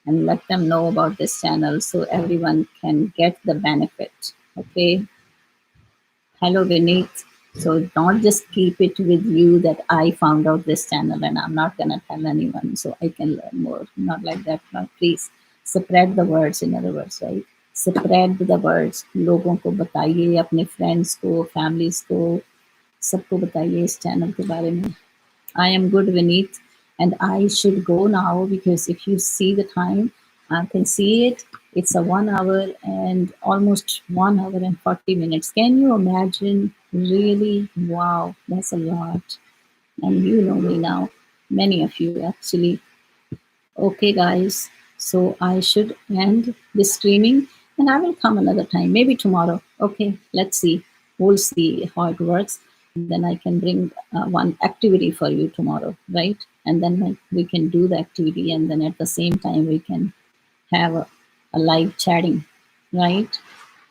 and let them know about this channel so everyone can get the benefit. Okay. Hello, Vineet. So don't just keep it with you that I found out this channel and I'm not going to tell anyone so I can learn more. Not like that. No, please spread the words, in other words, right? Spread the words. लोगों को बताइए, अपने friends को, families को, सबको बताइए इस channel के बारे में. I am good, Vineet, and I should go now, because if you see the time, I can see it. It's a 1 hour and almost 1 hour and 40 minutes. Can you imagine? Really? Wow, that's a lot. And you know me now, many of you actually. Okay, guys. So I should end this streaming and I will come another time, maybe tomorrow. Okay, let's see. We'll see how it works. Then I can bring one activity for you tomorrow, right? And then we can do the activity, and then at the same time we can have a live chatting, right?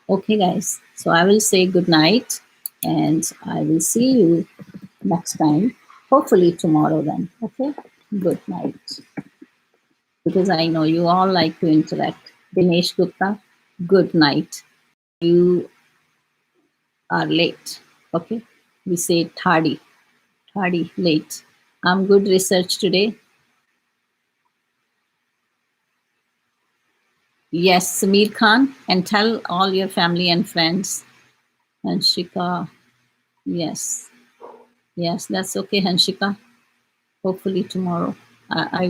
Okay, guys. So I will say good night, and I will see you next time. Hopefully tomorrow then. Okay. Good night. Because I know you all like to interact. Dinesh Gupta, good night. You are late. Okay. We say tardy, late. I'm good research today. Yes, Samir Khan, and tell all your family and friends. Hanshika, yes, yes, that's okay, Hanshika. Hopefully tomorrow I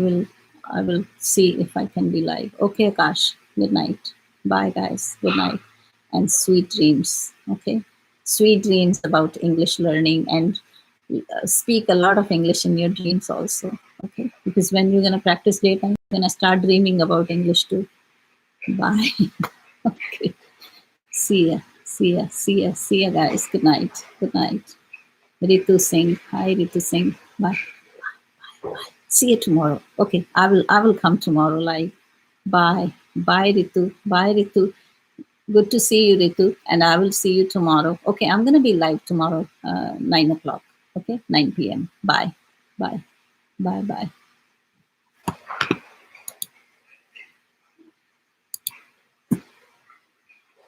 will see if I can be live. Okay, Akash. Good night. Bye, guys. Good night and sweet dreams. Okay, sweet dreams about English learning, and speak a lot of English in your dreams also. Okay, because when you're gonna practice daytime, you're gonna start dreaming about English too. Bye. Okay. See ya. See ya. See ya. See ya, guys. Good night. Good night. Ritu Singh. Hi, Ritu Singh. Bye. See you tomorrow. Okay, I will come tomorrow live. Bye. Bye, Ritu. Bye, Ritu. Good to see you, Ritu. And I will see you tomorrow. Okay, I'm gonna be live tomorrow, 9 o'clock. Okay, 9 p.m. Bye. Bye. Bye. Bye.